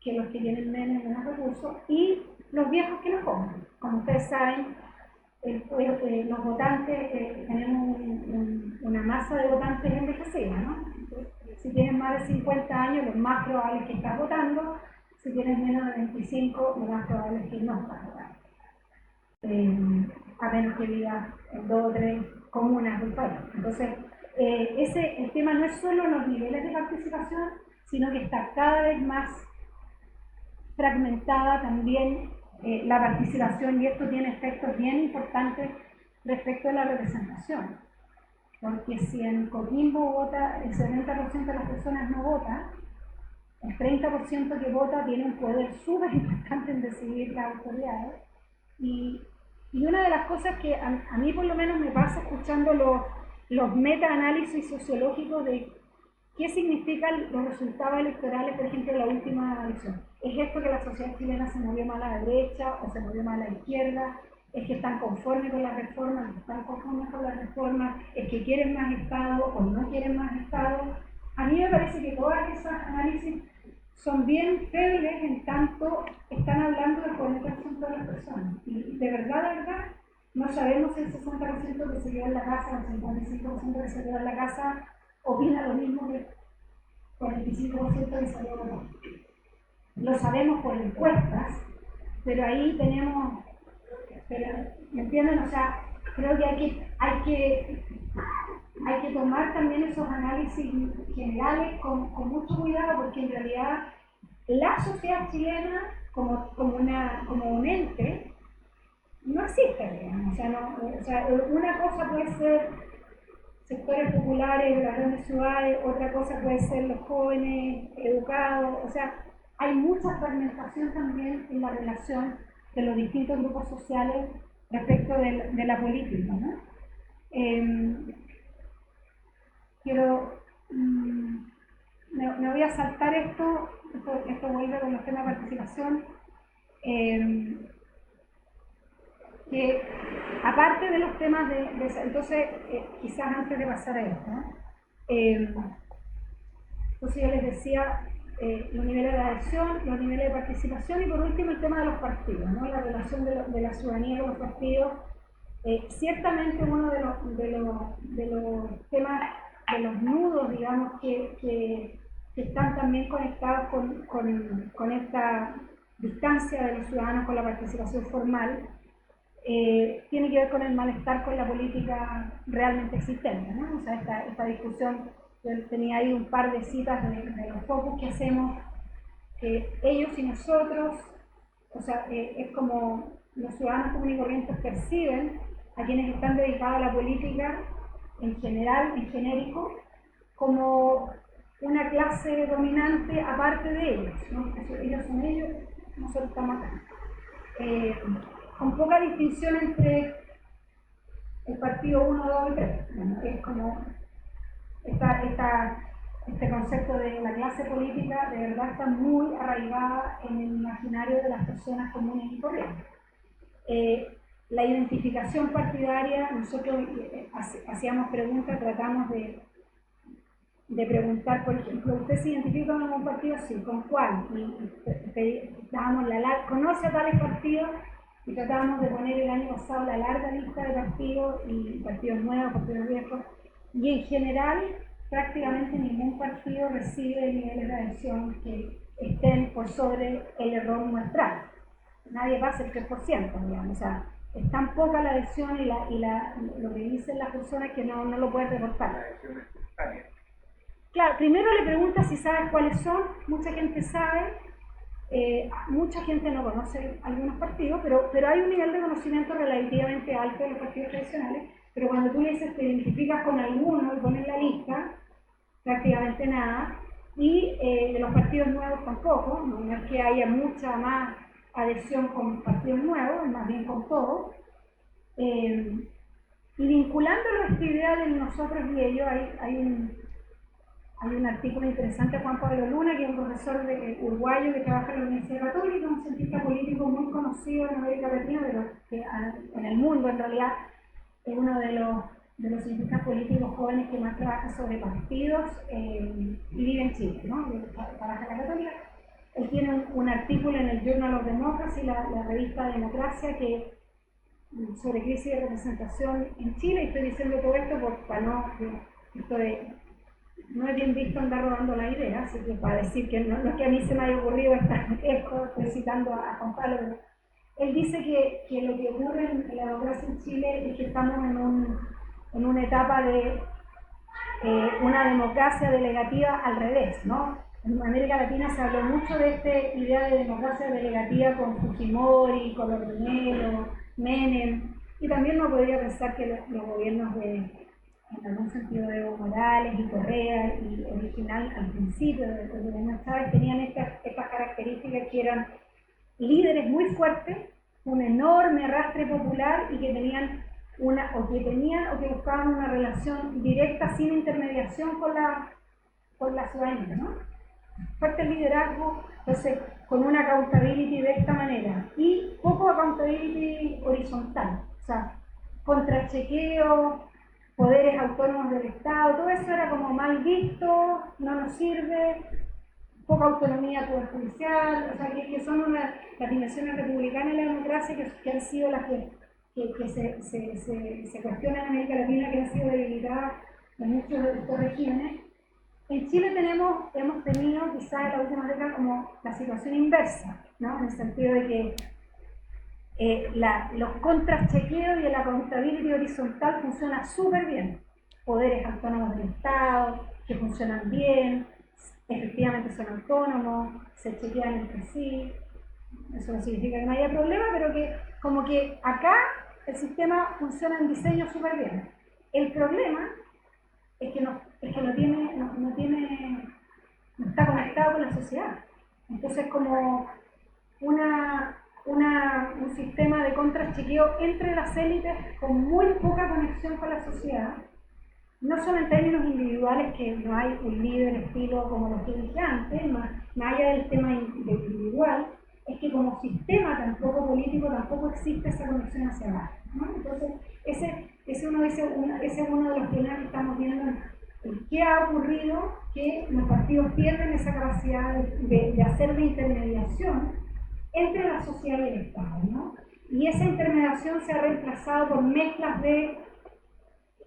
que los que tienen menos recursos, y los viejos que no comen. Como ustedes saben, los votantes, tenemos una masa de votantes envejecida, ¿no? Si tienes más de 50 años, lo más probable es que estás votando. Si tienes menos de 25, lo más probable es que no estás votando. A menos que vivas en 2 o 3 comunas del país. Entonces, el tema no es solo los niveles de participación, sino que está cada vez más fragmentada también la participación, y esto tiene efectos bien importantes respecto a la representación. Porque si en Coquimbo vota el 70% de las personas no vota, el 30% que vota tiene un poder súper importante en decidir las autoridades. Y una de las cosas que a mí por lo menos me pasa escuchando los meta-análisis sociológicos de qué significan los resultados electorales, por ejemplo, en la última elección. ¿Es esto que la sociedad chilena se movió más a la derecha o se movió más a la izquierda? ¿Es que están conformes con las reformas? ¿Están conformes con las reformas? ¿Es que quieren más Estado o no quieren más Estado? A mí me parece que todas esas análisis son bien débiles en tanto están hablando del 40% de las personas. Y de verdad, no sabemos si el 60% que se quedó en la casa o el 55% que se quedó en la casa opina lo mismo que el 45% que salió a votar. Lo sabemos por encuestas, pero ahí tenemos... ¿Me entienden? O sea, creo que hay que tomar también esos análisis generales con mucho cuidado, porque en realidad la sociedad chilena como un ente no existe, digamos. O sea, una cosa puede ser sectores populares de las grandes ciudades, otra cosa puede ser los jóvenes educados. O sea, hay mucha fragmentación también en la relación de los distintos grupos sociales respecto de la política, ¿no? Me voy a saltar esto vuelve con los temas de participación, que aparte de los temas entonces, quizás antes de pasar a esto, ¿no? Entonces yo les decía, los niveles de adhesión, los niveles de participación, y por último el tema de los partidos, ¿no? La relación de la ciudadanía con los partidos. Ciertamente uno de los temas, de los nudos, digamos, que están también conectados con esta distancia de los ciudadanos con la participación formal, tiene que ver con el malestar con la política realmente existente, ¿no? O sea, esta discusión, yo tenía ahí un par de citas de los focus que hacemos, ellos y nosotros. O sea, es como los ciudadanos comunes y corrientes perciben a quienes están dedicados a la política en general, en genérico, como una clase dominante aparte de ellos, ¿no? Ellos son ellos, nosotros estamos acá. Con poca distinción entre el partido 1, 2 y 3. Bueno, es como este concepto de la clase política de verdad está muy arraigada en el imaginario de las personas comunes y corrientes. La identificación partidaria, nosotros hacíamos preguntas, tratamos de preguntar, por ejemplo, ¿usted se identifica con algún partido? Sí, ¿con cuál? Y dábamos ¿conoce a tales partidos? Y tratábamos de poner el año pasado la larga lista de partidos, y partidos nuevos, partidos viejos, y en general prácticamente ningún partido recibe niveles de adhesión que estén por sobre el error muestral. Nadie pasa el 3%, digamos. O sea, es tan poca la adhesión y lo que dicen las personas que no lo pueden reportar. Claro, primero le preguntas si sabes cuáles son. Mucha gente sabe, mucha gente no conoce algunos partidos, pero hay un nivel de conocimiento relativamente alto de los partidos tradicionales. Pero cuando tú le dices te identificas con alguno y pones la lista, prácticamente nada. Y de los partidos nuevos tampoco, no es que haya mucha más adhesión con partidos nuevos, más bien con todos. Y vinculándolo a esta idea del nosotros y ellos, hay un artículo interesante de Juan Pablo Luna, que es un profesor uruguayo que trabaja en la Universidad Católica, un cientista político muy conocido en América Latina, pero que en el mundo en realidad es uno de de los cientistas políticos jóvenes que más trabaja sobre partidos y vive en Chile, ¿no? Trabaja en la Católica. Él tiene un artículo en el Journal of Democracy, la revista Democracia, que sobre crisis de representación en Chile, y estoy diciendo todo esto para no es bien visto andar robando la idea, así que para decir que no es que a mí se me haya ocurrido esto, estoy citando a Juan Pablo, pero él dice que lo que ocurre en la democracia en Chile es que estamos en una etapa de una democracia delegativa al revés, ¿no? En América Latina se habló mucho de esta idea de democracia delegativa con Fujimori, con Ordenero, Menem, y también uno podría pensar que los gobiernos en algún sentido de Evo Morales y Correa y original al principio del gobierno de Chávez tenían estas características que eran líderes muy fuertes, un enorme arrastre popular y que tenían o que buscaban una relación directa sin intermediación con la ciudadanía, ¿no? Fuerte liderazgo, entonces con una accountability de esta manera y poco accountability horizontal, o sea, contrachequeo, poderes autónomos del Estado, todo eso era como mal visto, no nos sirve, poca autonomía poder judicial, o sea, que son las dimensiones republicanas de la democracia que han sido las que se cuestionan en América Latina, que han sido debilitadas en muchos de estos regímenes. En Chile hemos tenido quizás en la última década como la situación inversa, ¿no? En el sentido de que los contrachequeos y el accountability horizontal funciona súper bien. Poderes autónomos del Estado, que funcionan bien, efectivamente son autónomos, se chequean entre sí. Eso no significa que no haya problema, pero que como que acá el sistema funciona en diseño súper bien. El problema es que no está conectado con la sociedad. Entonces como un sistema de contrachequeo entre las élites con muy poca conexión con la sociedad, no solo en términos individuales, que no hay un líder estilo como los que dije antes, más allá del tema individual, es que como sistema tampoco político tampoco existe esa conexión hacia abajo, ¿no? Entonces ese es uno de los problemas que estamos viendo en qué ha ocurrido, que los partidos pierden esa capacidad de hacer de intermediación entre la sociedad y el Estado, ¿no? Y esa intermediación se ha reemplazado por mezclas de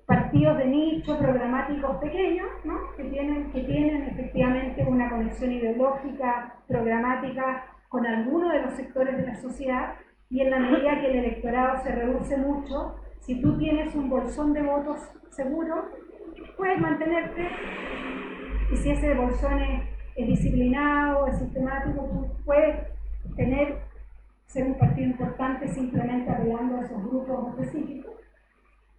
partidos de nicho programáticos pequeños, ¿no? que tienen efectivamente una conexión ideológica, programática con alguno de los sectores de la sociedad, y en la medida que el electorado se reduce mucho, si tú tienes un bolsón de votos seguro, puedes mantenerte, y si ese bolsón es disciplinado, es sistemático, tú puedes ser un partido importante simplemente apelando a esos grupos específicos.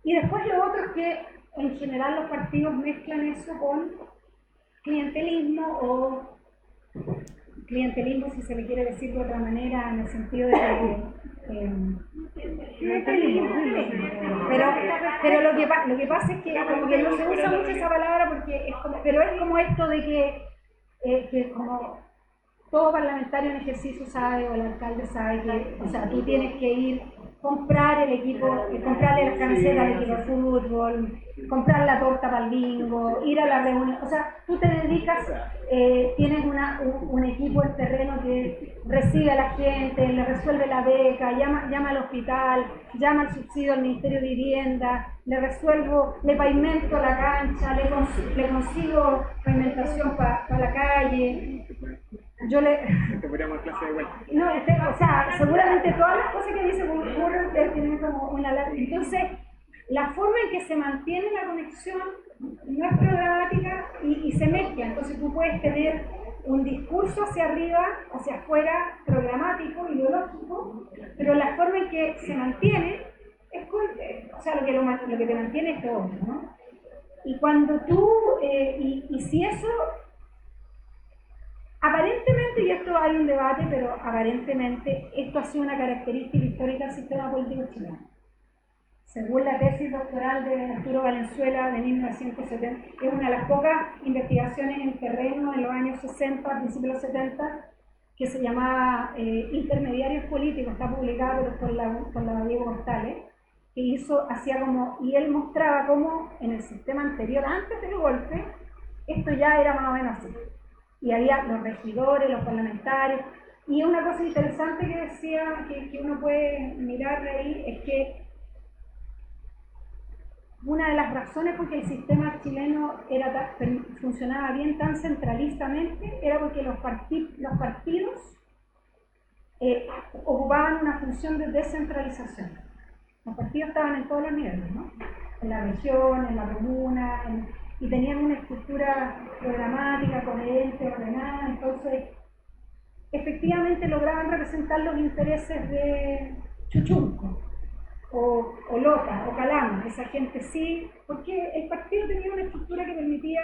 Y después lo otro es que en general los partidos mezclan eso con clientelismo, o clientelismo si se le quiere decir de otra manera, en el sentido de clientelismo. Pero lo que pasa es que como que no se usa mucho esa palabra porque es como esto de que como todo parlamentario en ejercicio sabe, o el alcalde sabe que, o sea, tú tienes que ir, comprar el equipo, comprarle las camisetas al equipo de fútbol, comprar la torta para el bingo, ir a la reunión, o sea, tú te dedicas, tienes un equipo en terreno que recibe a la gente, le resuelve la beca, llama al hospital, llama al subsidio al Ministerio de Vivienda, le pavimento la cancha, le consigo pavimentación para la calle. Te podríamos dar clase de vuelta. No, o sea, seguramente todas las cosas que a mí se me ocurren ustedes tienen como una larga. Entonces, la forma en que se mantiene la conexión no es programática y se mezcla. Entonces tú puedes tener un discurso hacia arriba, hacia afuera, programático, ideológico, pero la forma en que se mantiene es o sea, lo que te mantiene es todo, ¿no? Y cuando tú, y si eso, aparentemente, y esto hay un debate, pero aparentemente esto ha sido una característica histórica del sistema político chileno. Según la tesis doctoral de Arturo Valenzuela de 1970, es una de las pocas investigaciones en terreno en los años 60, principios de los 70, que se llamaba Intermediarios Políticos, está publicada por la Diego González. que hizo, hacía como, y él mostraba cómo en el sistema anterior, antes del golpe, esto ya era más o menos así. Y había los regidores, los parlamentarios, y una cosa interesante que decía, que uno puede mirar de ahí, es que una de las razones por que el sistema chileno funcionaba bien tan centralistamente era porque los partidos ocupaban una función de descentralización. Los partidos estaban en todos los niveles, ¿no? En la región, en la comuna, y tenían una estructura programática, coherente, ordenada, entonces efectivamente lograban representar los intereses de Chuchunco, o Lota, o Calama, esa gente sí, porque el partido tenía una estructura que permitía,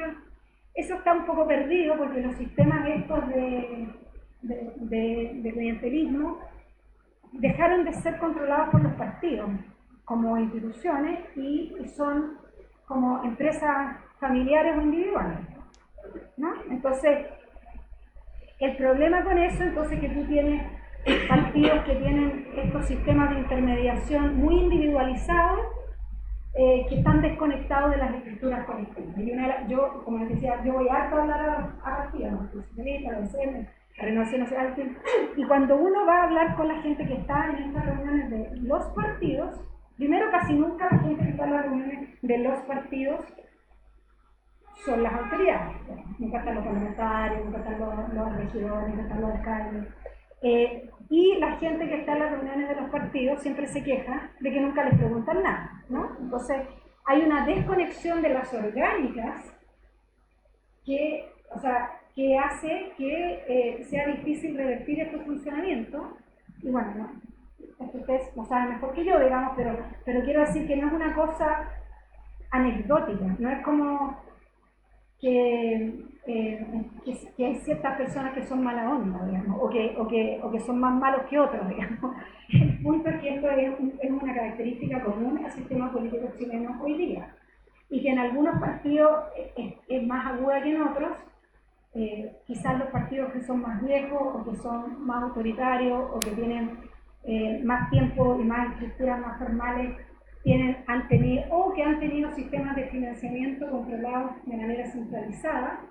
eso está un poco perdido porque los sistemas estos de clientelismo dejaron de ser controlados por los partidos como instituciones y son como empresas familiares o individuales, ¿no? Entonces, el problema con eso, entonces, que tú tienes partidos que tienen estos sistemas de intermediación muy individualizados, que están desconectados de las estructuras colectivas. Y yo, como les decía, yo voy harto a hablar a partidos, ¿no? La Renovación Nacional, y cuando uno va a hablar con la gente que está en estas reuniones de los partidos, primero casi nunca la gente que está en las reuniones de los partidos son las autoridades. Nunca están los parlamentarios, nunca están los regidores, nunca están los alcaldes. Y la gente que está en las reuniones de los partidos siempre se queja de que nunca les preguntan nada, ¿no? Entonces hay una desconexión de las orgánicas que hace que sea difícil revertir estos funcionamientos. Y bueno, no, ustedes lo saben mejor que yo, digamos, pero quiero decir que no es una cosa anecdótica, no es como que hay ciertas personas que son mala onda, digamos, o que son más malos que otros, digamos. El punto es que esto es una característica común al sistema político chileno hoy día, y que en algunos partidos es más aguda que en otros. Quizás los partidos que son más viejos o que son más autoritarios o que tienen más tiempo y más estructuras más formales han tenido sistemas de financiamiento controlados de manera centralizada,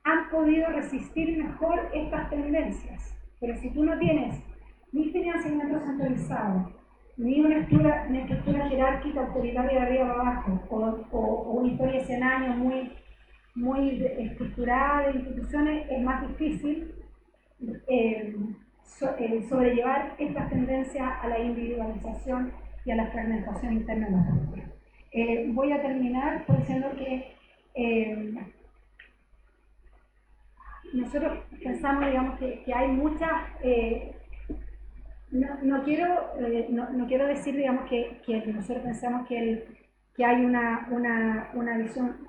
han podido resistir mejor estas tendencias. Pero si tú no tienes ni financiamiento centralizado, ni una estructura jerárquica autoritaria de arriba a abajo, o una historia de 100 años muy estructurada de instituciones, es más difícil sobrellevar estas tendencias a la individualización y a la fragmentación interna de la política. Voy a terminar diciendo que nosotros pensamos, digamos, que hay muchas... no quiero decir, digamos, que nosotros pensamos que hay una visión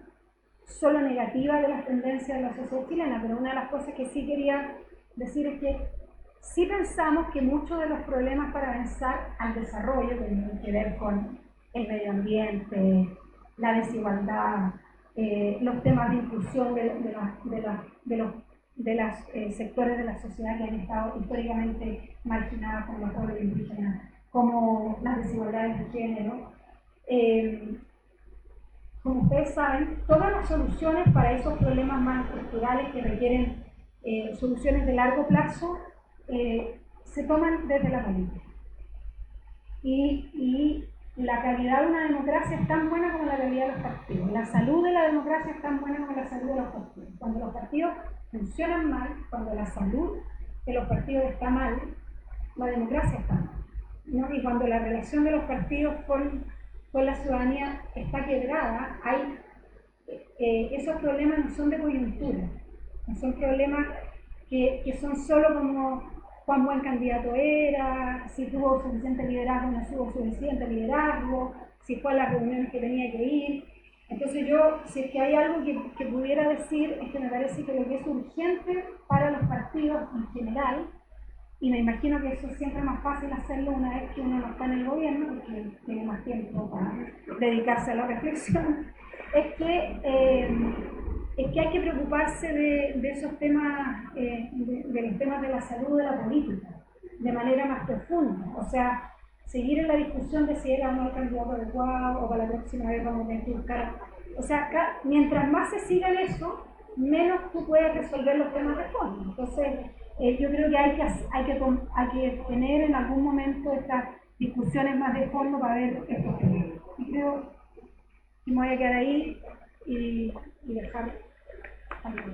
solo negativa de las tendencias de la sociedad chilena, pero una de las cosas que sí quería decir es que sí pensamos que muchos de los problemas para avanzar al desarrollo, que tienen que ver con el medio ambiente, la desigualdad, los temas de inclusión de los sectores de la sociedad que han estado históricamente marginados, como los pueblos indígenas, como las desigualdades de género. Como ustedes saben, todas las soluciones para esos problemas más estructurales que requieren soluciones de largo plazo se toman desde la política. Y la calidad de una democracia es tan buena como la calidad de los partidos. La salud de la democracia es tan buena como la salud de los partidos. Cuando los partidos funcionan mal, cuando la salud de los partidos está mal, la democracia está mal, ¿no? Y cuando la relación de los partidos con la ciudadanía está quebrada, esos problemas no son de coyuntura, no son problemas que son solo como cuán buen candidato era, si tuvo suficiente liderazgo o no tuvo suficiente liderazgo, si fue a las reuniones que tenía que ir. Entonces si es que hay algo que pudiera decir, es que me parece que lo que es urgente para los partidos en general, y me imagino que eso es siempre más fácil hacerlo una vez que uno no está en el gobierno, porque tiene más tiempo para dedicarse a la reflexión, es que hay que preocuparse de esos temas, de los temas de la salud de la política, de manera más profunda. O sea, seguir en la discusión de si era o no el candidato adecuado o para la próxima vez vamos a tener que buscar. O sea, mientras más se siga en eso, menos tú puedes resolver los temas de fondo. Entonces, yo creo que hay que tener en algún momento estas discusiones más de fondo para ver estos temas. Y creo que me voy a quedar ahí y dejar algo.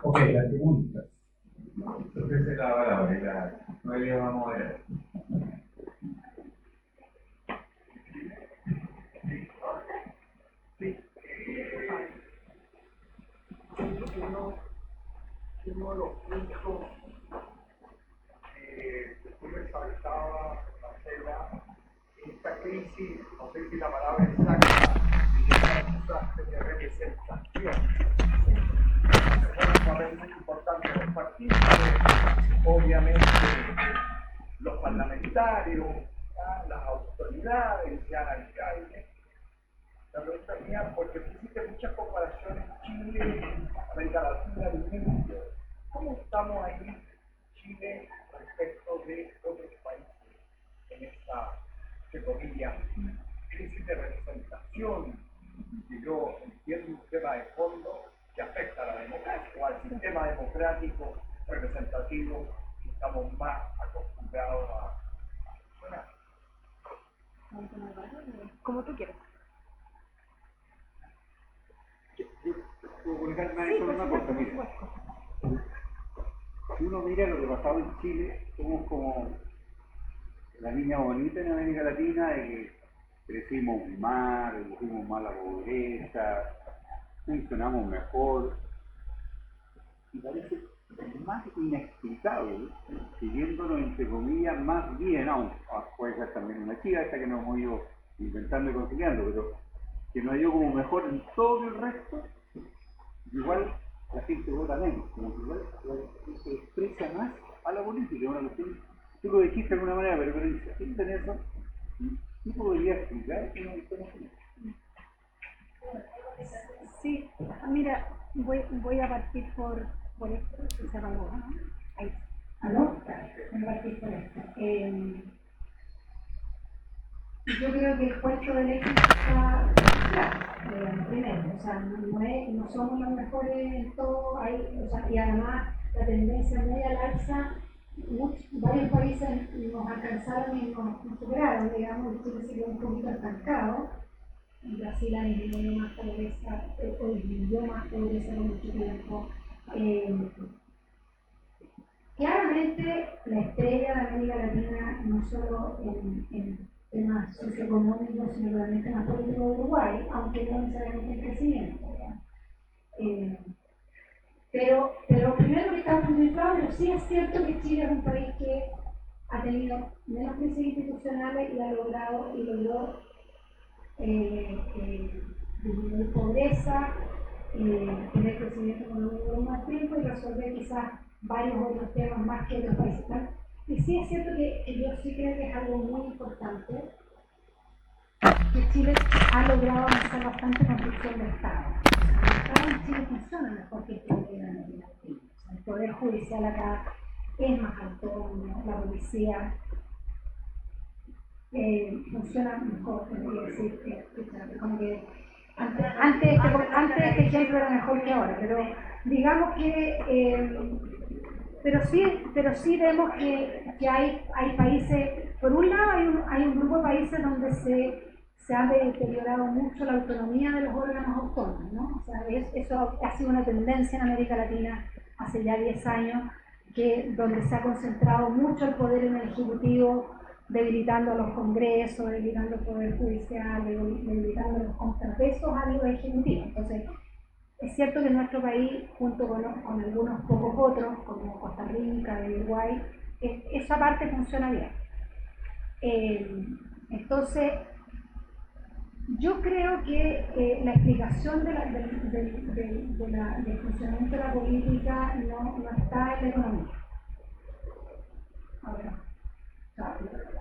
Ok, las preguntas. Se ofrece la palabra y la Noelia va a moderar. Uno de los puntos que tú resaltabas, Marcela, esta crisis, no sé si la palabra exacta, de representación. Es un papel muy importante de los partidos, obviamente los parlamentarios, las autoridades, ya alcaldes. La pregunta mía, porque tú hiciste muchas comparaciones Chile, América Latina, el mundo. ¿Cómo estamos ahí, Chile, respecto de otros países en esta, entre comillas, crisis de representación? Que yo entiendo un tema de fondo que afecta a la democracia o al sistema democrático representativo que estamos más acostumbrados a funcionar. Como tú quieras. Puedo conectarme con una cosa, mira. Si uno mira lo que pasaba en Chile, somos como la niña bonita en América Latina, de que crecimos más, reducimos más la pobreza, funcionamos mejor, y parece más inexplicable, siguiéndonos entre comillas más bien, aún puede ser también una chica esta que nos hemos ido inventando y conciliando, pero que nos ha ido como mejor en todo el resto. Igual la gente vota menos, como que igual se expresa más a la política, una cuestión, tú lo dijiste de alguna manera, pero insistiendo en eso, ¿tú podrías explicar que no estamos en eso? Sí, mira, voy a partir por esto, que se apagó, ¿no? Ahí. ¿Aló? Voy a partir por esto. Yo creo que el puesto del éxito está claro, primero, o sea, no somos los mejores en todo, o sea, y además la tendencia muy al alza, varios países nos alcanzaron y nos superaron, digamos, Chile se quedó un poquito estancado. En Brasil ha disminuido más pobreza, o disminuyó más pobreza en mucho tiempo. Claramente la estrella de América Latina, no solo en temas socioeconómicos, sino realmente más político de Uruguay, aunque no necesariamente en crecimiento. Pero primero que estamos muy inflados, pero sí es cierto que Chile es un país que ha tenido menos crisis institucionales y logró disminuir pobreza, tener crecimiento económico por más tiempo y resolver quizás varios otros temas más que otros países. Y sí es cierto que yo sí creo que es algo muy importante que Chile ha logrado avanzar bastante en construcción del Estado. El Estado en Chile funciona mejor que el Poder Nacional. El Poder Judicial acá es más autónomo, la policía funciona mejor, podría decir, como que antes este ejemplo era mejor que ahora, pero digamos que pero sí vemos que hay países, por un lado hay un grupo de países donde se ha deteriorado mucho la autonomía de los órganos autónomos, ¿no? O sea, eso ha sido una tendencia en América Latina hace ya 10 años, donde se ha concentrado mucho el poder en el Ejecutivo, debilitando a los congresos, debilitando el Poder Judicial, debilitando los contrapesos a los ejecutivos. Entonces, es cierto que en nuestro país, junto con algunos pocos otros, como Costa Rica y Uruguay, esa parte funciona bien. Entonces, yo creo que la explicación del funcionamiento de la política no está en la economía. Ahora,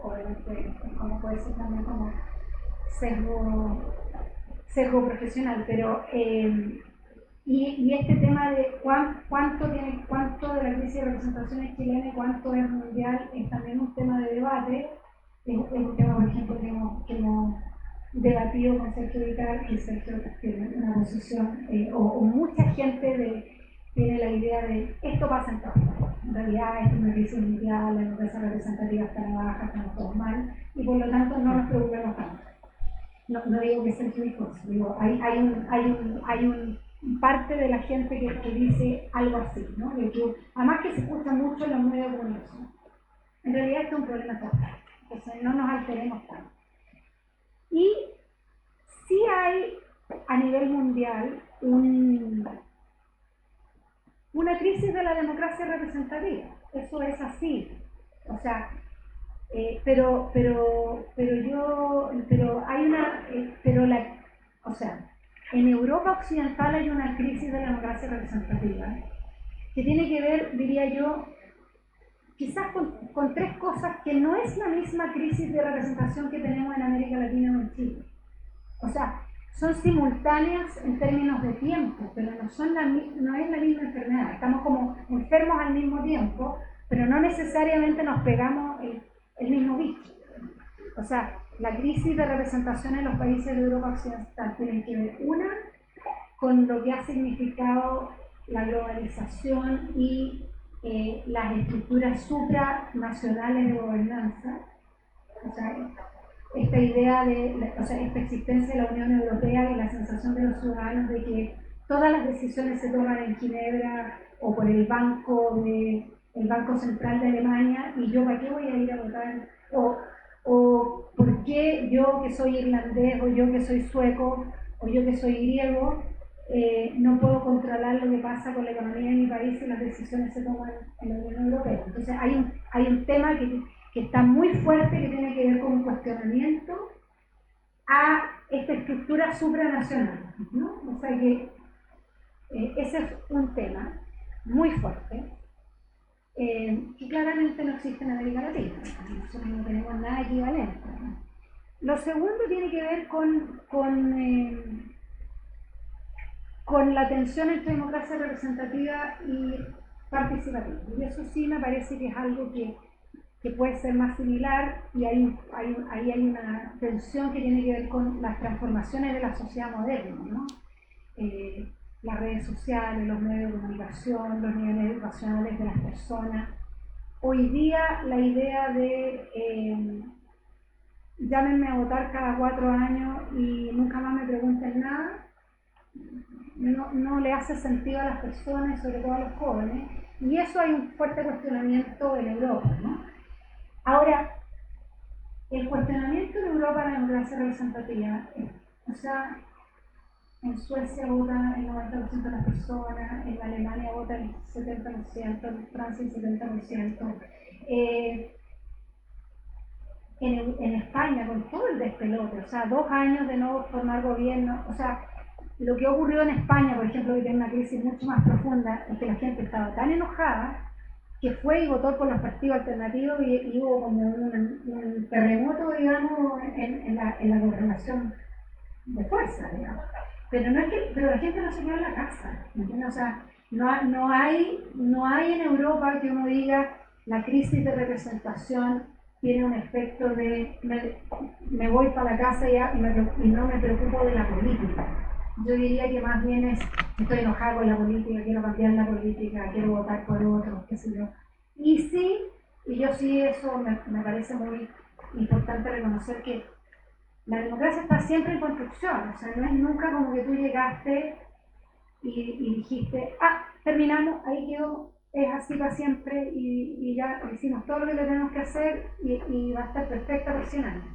obviamente, como puede ser también como sesgo profesional, pero Y este tema de cuánto de la crisis de representaciones chilena y cuánto es mundial es también un tema de debate. Es un tema, por ejemplo, que hemos debatido con Sergio Vital, que Sergio tiene una posición, o mucha gente tiene la idea de esto pasa en todas partes. En realidad esto es una crisis mundial, la democracia representativa está baja, estamos todos mal, y por lo tanto no nos preocupemos tanto. No digo que Sergio dijo eso, digo, hay un parte de la gente que dice algo así, ¿no? De que, además que se escucha mucho en los medios de comunicación. En realidad esto es un problema total, entonces no nos alteremos tanto. Y sí hay a nivel mundial una crisis de la democracia representativa, eso es así, o sea, pero en Europa Occidental hay una crisis de la democracia representativa que tiene que ver, diría yo, quizás con tres cosas que no es la misma crisis de representación que tenemos en América Latina o en Chile. O sea, son simultáneas en términos de tiempo, pero no es la misma enfermedad. Estamos como enfermos al mismo tiempo, pero no necesariamente nos pegamos el mismo bicho. O sea, la crisis de representación en los países de Europa Occidental tiene que ver, una, con lo que ha significado la globalización y las estructuras supranacionales de gobernanza. O sea, esta idea esta existencia de la Unión Europea y la sensación de los ciudadanos de que todas las decisiones se toman en Ginebra o por el Banco Central de Alemania, y yo ¿para qué voy a ir a votar? O ¿por qué yo que soy irlandés, o yo que soy sueco, o yo que soy griego, no puedo controlar lo que pasa con la economía de mi país y las decisiones se toman en la Unión Europea? Entonces hay un tema que está muy fuerte, que tiene que ver con un cuestionamiento a esta estructura supranacional, ¿no? O sea que ese es un tema muy fuerte, que claramente no existe en América Latina. Nosotros no tenemos nada equivalente, ¿no? Lo segundo tiene que ver con la tensión entre democracia representativa y participativa. Y eso sí me parece que es algo que puede ser más similar, y ahí hay una tensión que tiene que ver con las transformaciones de la sociedad moderna, ¿no? Las redes sociales, los medios de comunicación, los niveles educacionales de las personas. Hoy día la idea de llámenme a votar cada 4 años y nunca más me pregunten nada, no le hace sentido a las personas, sobre todo a los jóvenes, y eso hay un fuerte cuestionamiento en Europa, ¿no? Ahora, el cuestionamiento en Europa de la democracia representativa, o sea, en Suecia vota el 90% de las personas, en Alemania vota el 70%, en Francia el 70%, en España con todo el despelote, o sea, 2 años de no formar gobierno, o sea, lo que ocurrió en España, por ejemplo, que tiene una crisis mucho más profunda, es que la gente estaba tan enojada que fue y votó por los partidos alternativos, y hubo como un terremoto, digamos, en la gobernación de fuerza, digamos. Pero la gente no se quedó en la casa, ¿entiendes? O sea, no hay en Europa que uno diga la crisis de representación tiene un efecto de me voy para la casa y no me preocupo de la política. Yo diría que más bien estoy enojada con la política, quiero cambiar la política, quiero votar por otro, qué sé yo. Y yo sí, eso me parece muy importante reconocer que la democracia está siempre en construcción, o sea, no es nunca como que tú llegaste y dijiste, terminamos, ahí quedó, es así para siempre y ya hicimos todo lo que tenemos que hacer y va a estar perfecta por 100 años.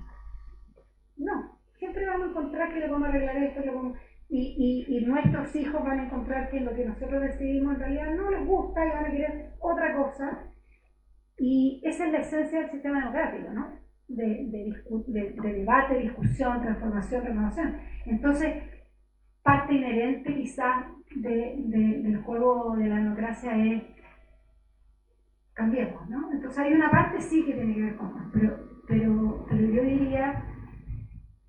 No, siempre vamos a encontrar que le vamos a arreglar esto, y nuestros hijos van a encontrar que lo que nosotros decidimos en realidad no les gusta y van a querer otra cosa, y esa es la esencia del sistema democrático, ¿no? De debate, discusión, transformación, renovación. Entonces, parte inherente quizás del juego de la democracia es cambiemos, ¿no? Entonces hay una parte sí que tiene que ver con más, pero yo diría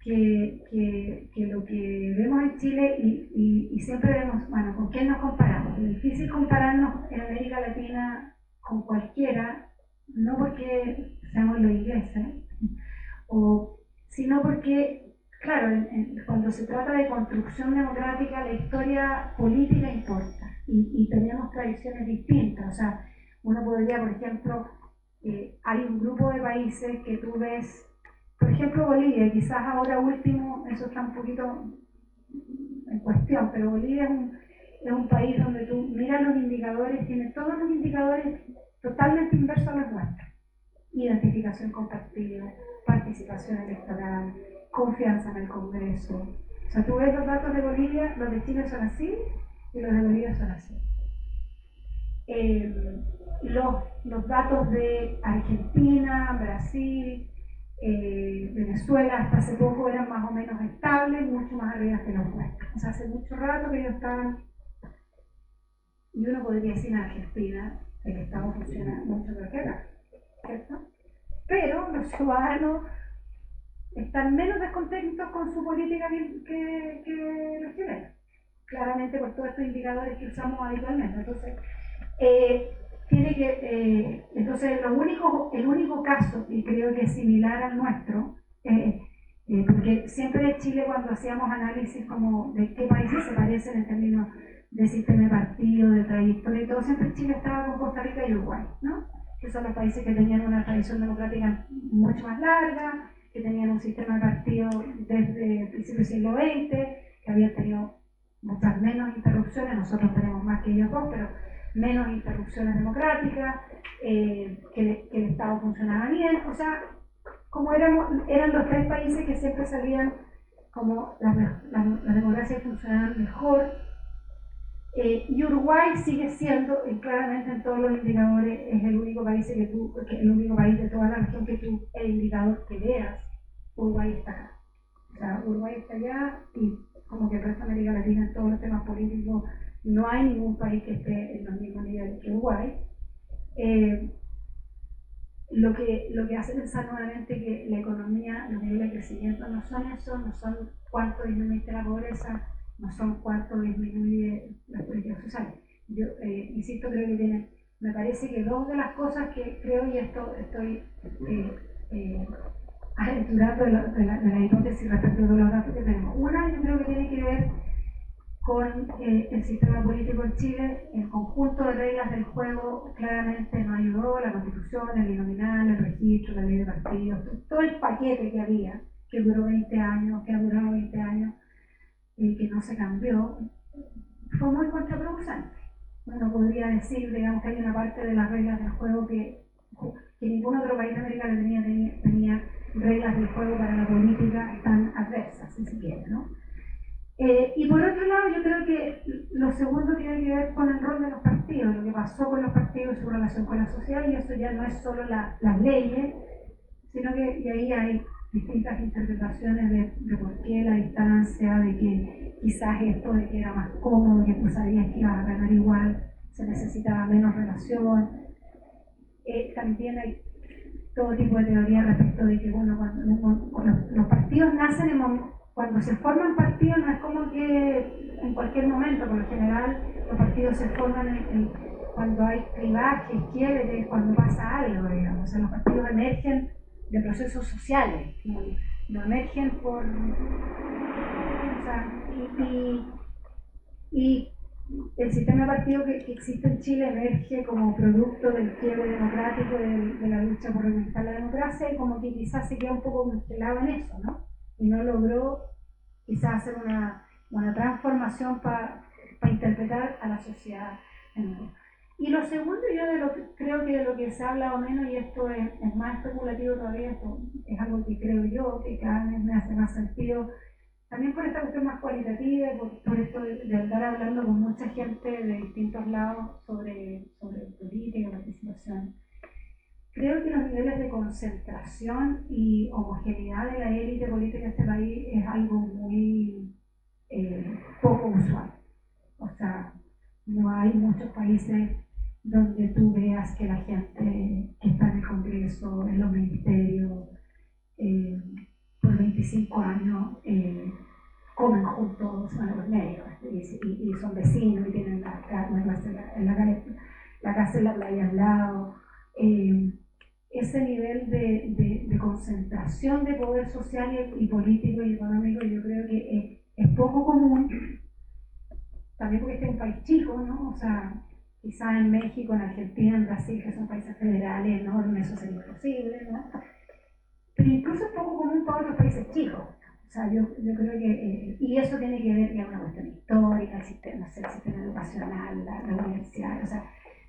que lo que vemos en Chile y siempre vemos, bueno, ¿con quién nos comparamos? Es difícil compararnos en América Latina con cualquiera, no porque seamos los ingleses, sino porque, claro, cuando se trata de construcción democrática, la historia política importa y tenemos tradiciones distintas. O sea, uno podría, por ejemplo, hay un grupo de países que tú ves, por ejemplo Bolivia, quizás ahora último, eso está un poquito en cuestión, pero Bolivia es un país donde tú miras los indicadores, tiene todos los indicadores totalmente inversos a los nuestros. Identificación con partidos, participación electoral, confianza en el Congreso. O sea, tú ves los datos de Bolivia, los de Chile son así y los de Bolivia son así. Los datos de Argentina, Brasil, Venezuela hasta hace poco eran más o menos estables, mucho más arriba que los nuestros. O sea, hace mucho rato que ellos estaban, y uno podría decir en Argentina, el Estado funciona mucho mejor que acá, ¿cierto? Pero los ciudadanos están menos descontentos con su política que los chilenos, claramente por todos estos indicadores que usamos habitualmente. Entonces, entonces el único caso, y creo que es similar al nuestro, porque siempre en Chile cuando hacíamos análisis como de qué países se parecen en términos de sistema de partido, de trayectoria y todo, siempre Chile estaba con Costa Rica y Uruguay, ¿no? Que son los países que tenían una tradición democrática mucho más larga, que tenían un sistema de partido desde el principio del siglo XX, que habían tenido muchas menos interrupciones, nosotros tenemos más que ellos dos, pero menos interrupciones democráticas, que el Estado funcionaba bien. O sea, como eran los tres países que siempre salían como las democracias funcionaban mejor. Y Uruguay sigue siendo, claramente en todos los indicadores, es el único país el único país de toda la región que tú, el indicador que veas, Uruguay está acá. O sea, Uruguay está allá y como que el resto de América Latina en todos los temas políticos no hay ningún país que esté en los mismos niveles que Uruguay. Lo que hace pensar nuevamente que la economía, los niveles de crecimiento no son eso, no son cuánto disminuye la pobreza, no son cuánto disminuye las políticas sociales. Yo insisto, creo que me parece que dos de las cosas que creo, y esto estoy aventurando de la hipótesis respecto de los datos que tenemos. Una, yo creo que tiene que ver con el sistema político en Chile. El conjunto de reglas del juego claramente no ayudó, la constitución, el binominal, el registro, la ley de partidos, todo el paquete que había, que duró 20 años, que ha durado 20 años, que no se cambió, fue muy contraproducente. Uno podría decir, digamos, que hay una parte de las reglas del juego que ningún otro país de América Latina tenía reglas del juego para la política tan adversas, si se quiere, ¿no? Y por otro lado, yo creo que lo segundo tiene que ver con el rol de los partidos, lo que pasó con los partidos y su relación con la sociedad, y eso ya no es solo las leyes, sino que y ahí hay distintas interpretaciones de por qué la distancia, de que quizás esto de que era más cómodo, que tú sabías que ibas a ganar igual, se necesitaba menos relación. También hay todo tipo de teorías respecto de que, bueno, cuando los partidos nacen cuando se forman partidos no es como que en cualquier momento, por lo general los partidos se forman cuando hay clivajes, quiebres, cuando pasa algo, digamos. O sea, los partidos emergen de procesos sociales, no emergen por... O sea, y el sistema de partido que existe en Chile emerge como producto del quiebre democrático, de la lucha por reivindicar la democracia, y como que quizás se queda un poco mezclado en eso, ¿no? Y no logró quizás hacer una transformación para interpretar a la sociedad en nuevo. Y lo segundo, creo que de lo que se ha hablado menos, y esto es más especulativo todavía, esto es algo que creo yo, que cada vez me hace más sentido, también por esta cuestión más cualitativa, por esto de andar hablando con mucha gente de distintos lados sobre política y participación. Creo que los niveles de concentración y homogeneidad de la élite política de este país es algo muy poco usual. O sea, no hay muchos países donde tú veas que la gente que está en el Congreso, en los ministerios, por por 25 años comen juntos, van a los médicos y son vecinos y tienen la casa en la playa al lado. Ese nivel de concentración de poder social y político y económico yo creo que es poco común, también porque este es un país chico, ¿no? O sea, quizá en México, en Argentina, en Brasil, que son países federales enormes, eso sería imposible, ¿no? Pero incluso es poco común para otros países chicos. O sea, yo creo que, y eso tiene que ver con una cuestión histórica, el sistema educacional, la universidad, o sea,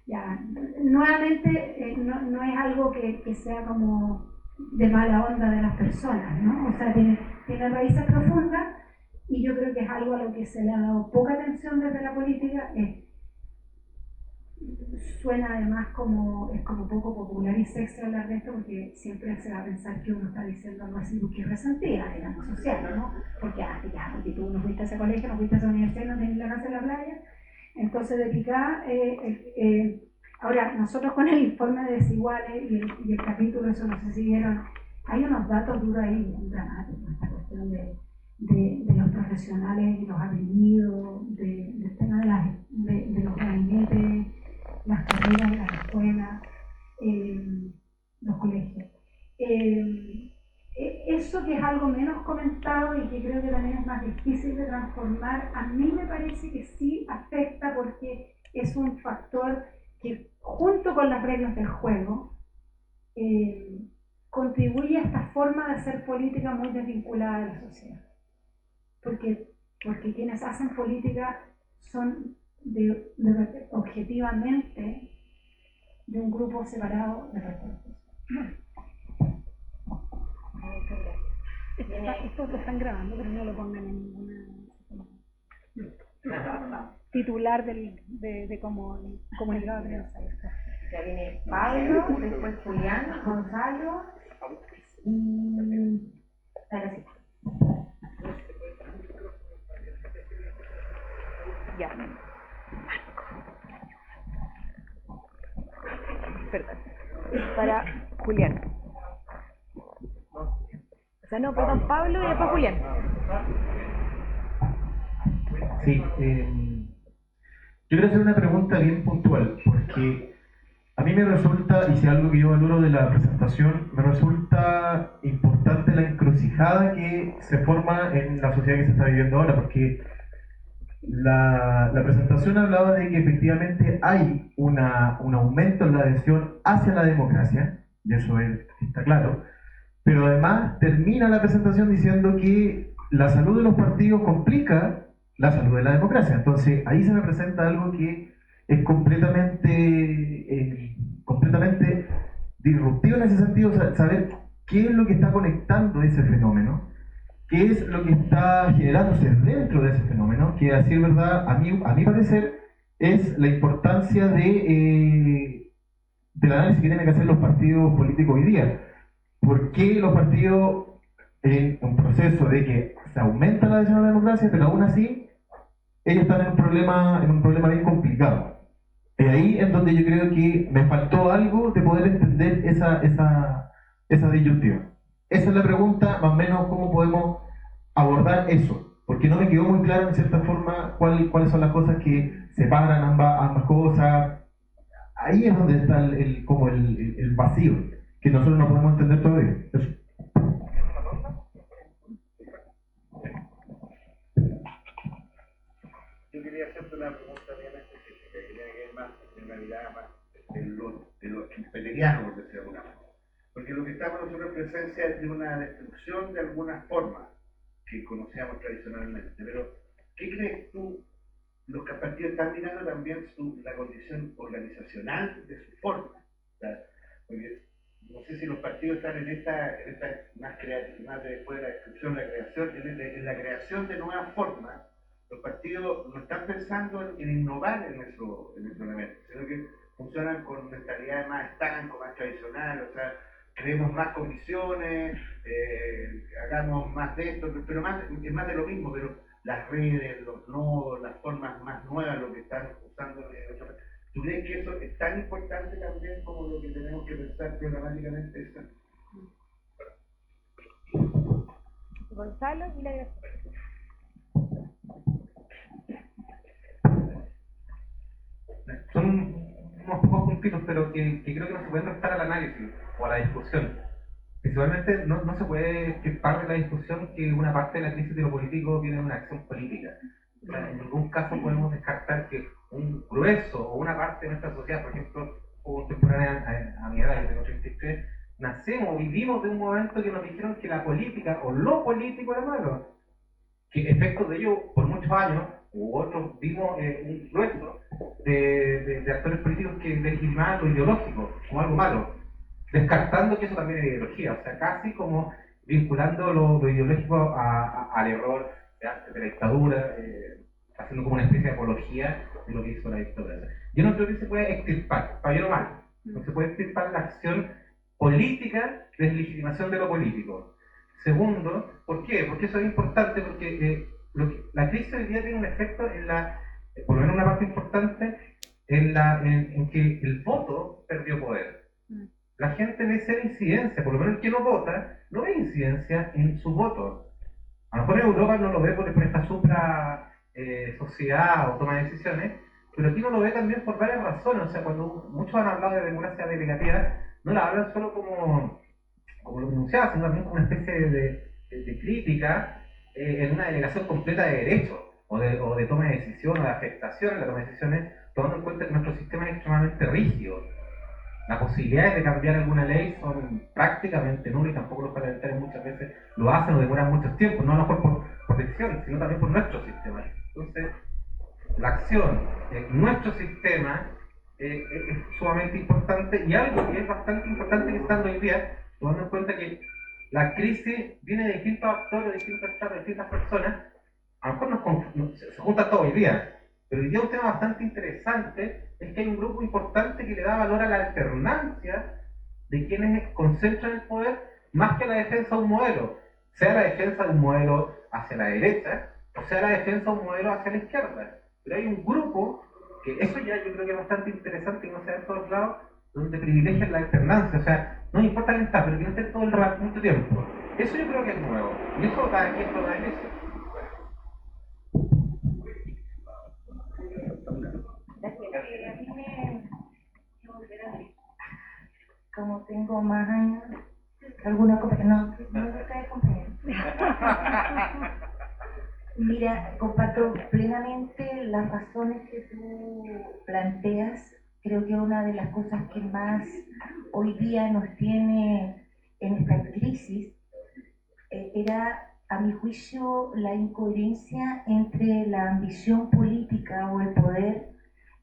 ya, nuevamente no es algo que sea como de mala onda de las personas, ¿no? O sea, tiene raíces profundas y yo creo que es algo a lo que se le ha dado poca atención desde la política. Suena además es como poco popular y sexy hablar de esto porque siempre se va a pensar que uno está diciendo algo así porque es resentida, digamos, social, ¿no? Porque tú no fuiste a ese colegio, no fuiste a esa universidad, no tenés la casa en la playa. Entonces, de picada, ahora, nosotros con el informe de Desiguales y el capítulo, eso no sé si vieron, hay unos datos duros ahí, bien dramáticos, esta cuestión de los profesionales y los apellidos, del tema de los gabinetes, las carreras, las escuelas, los colegios. Eso que es algo menos comentado y que creo que también es más difícil de transformar, a mí me parece que sí afecta porque es un factor que junto con las reglas del juego contribuye a esta forma de hacer política muy desvinculada de la sociedad. Porque quienes hacen política son objetivamente de un grupo separado de referentes. Esto lo están grabando, pero no lo pongan en ninguna titular de como comunicado de prensa. Ya viene Pablo, después Julián, Gonzalo y Tarasita. Ya. Perdón. Para Julián. O sea, no, perdón, Pablo y después Julián. Sí, yo quiero hacer una pregunta bien puntual, porque a mí me resulta, y si algo que yo valoro de la presentación, me resulta importante la encrucijada que se forma en la sociedad que se está viviendo ahora, porque la presentación hablaba de que efectivamente hay un aumento en la adhesión hacia la democracia, y eso está claro, pero además termina la presentación diciendo que la salud de los partidos complica la salud de la democracia. Entonces ahí se me presenta algo que es completamente disruptivo en ese sentido, saber qué es lo que está conectando ese fenómeno, qué es lo que está generándose dentro de ese fenómeno, que a decir verdad, a mi parecer, es la importancia del análisis que tienen que hacer los partidos políticos hoy día. ¿Por qué los partidos, en un proceso de que se aumenta la adhesión a la democracia, pero aún así ellos están en un problema bien complicado? Y ahí es donde yo creo que me faltó algo de poder entender esa disyuntiva. Esa es la pregunta, más o menos, cómo podemos abordar eso, porque no me quedó muy claro en cierta forma cuáles son las cosas que separan ambas cosas. Ahí es donde está el vacío, que nosotros no podemos entender todavía. Eso. Yo quería hacerte una pregunta bien específica, que tiene que ver más, en realidad, más de lo peleano, por decirlo de alguna manera. Porque lo que estamos nosotros en presencia es de una destrucción de algunas formas que conocíamos tradicionalmente. Pero, ¿qué crees tú? Los partidos están mirando también la condición organizacional de su forma. Porque no sé si los partidos están en esta más después de la destrucción, la creación, en la creación de nuevas formas. Los partidos no están pensando en innovar en eso elemento, sino que funcionan con mentalidades más estanco, más tradicionales, o sea, creemos más comisiones, hagamos más de esto, pero es más de lo mismo, pero las redes, los nodos, las formas más nuevas, lo que están usando. ¿Tú crees que eso es tan importante también como lo que tenemos que pensar programáticamente? Gonzalo y la Graciela. Son unos pocos puntitos, pero que creo que no se pueden restar al análisis o a la discusión. Principalmente no se puede escapar de la discusión que una parte de la crisis de lo político tiene una acción política. O sea, en ningún caso podemos descartar que un grueso o una parte de nuestra sociedad, por ejemplo, contemporánea a mi edad, yo tengo 33, nacemos, vivimos de un momento que nos dijeron que la política o lo político era malo. Que efectos de ello, por muchos años, u otros vimos un grueso de actores políticos que legitimaban lo ideológico como algo malo, descartando que eso también es ideología, o sea, casi como vinculando lo ideológico al error de la dictadura, haciendo como una especie de apología de lo que hizo la dictadura. Yo no creo que se pueda extirpar, para bien o mal, no se puede extirpar la acción política de legitimación de lo político. Segundo, ¿por qué? Porque eso es importante, porque la crisis hoy día tiene un efecto en por lo menos una parte importante, en que el voto perdió poder. La gente ve cero incidencia, por lo menos el que no vota, no ve incidencia en su voto. A lo mejor en Europa no lo ve por esta supra sociedad o toma de decisiones, pero aquí no lo ve también por varias razones. O sea, cuando muchos han hablado de democracia delegativa, no la hablan solo como lo denunciaba, sino también como una especie de crítica en una delegación completa de derechos, o de toma de decisiones, o de afectación en la toma de decisiones, tomando en cuenta que nuestro sistema es extremadamente rígido. Las posibilidades de cambiar alguna ley son prácticamente nulas y tampoco los parlamentarios muchas veces lo hacen o demoran mucho tiempo, no a lo mejor por decisión, sino también por nuestro sistema. Entonces, la acción en nuestro sistema es sumamente importante, y algo que es bastante importante que está hoy día, tomando en cuenta que la crisis viene de distintos actores, de distintos estados, de distintas personas. A lo mejor se junta todo hoy día, pero hoy día un tema bastante interesante es que hay un grupo importante que le da valor a la alternancia de quienes concentran el poder más que a la defensa de un modelo, sea la defensa de un modelo hacia la derecha o sea la defensa de un modelo hacia la izquierda. Pero hay un grupo que eso ya yo creo que es bastante interesante, que no sea en todos lados, donde privilegian la alternancia. O sea, no importa quién está, pero que no esté todo el rato, mucho tiempo. Eso yo creo que es nuevo, y eso da ejemplo de la iglesia. A mí como tengo más años, alguna cosa, no me cae compañero. Mira, comparto plenamente las razones que tú planteas. Creo que una de las cosas que más hoy día nos tiene en esta crisis era, a mi juicio, la incoherencia entre la ambición política o el poder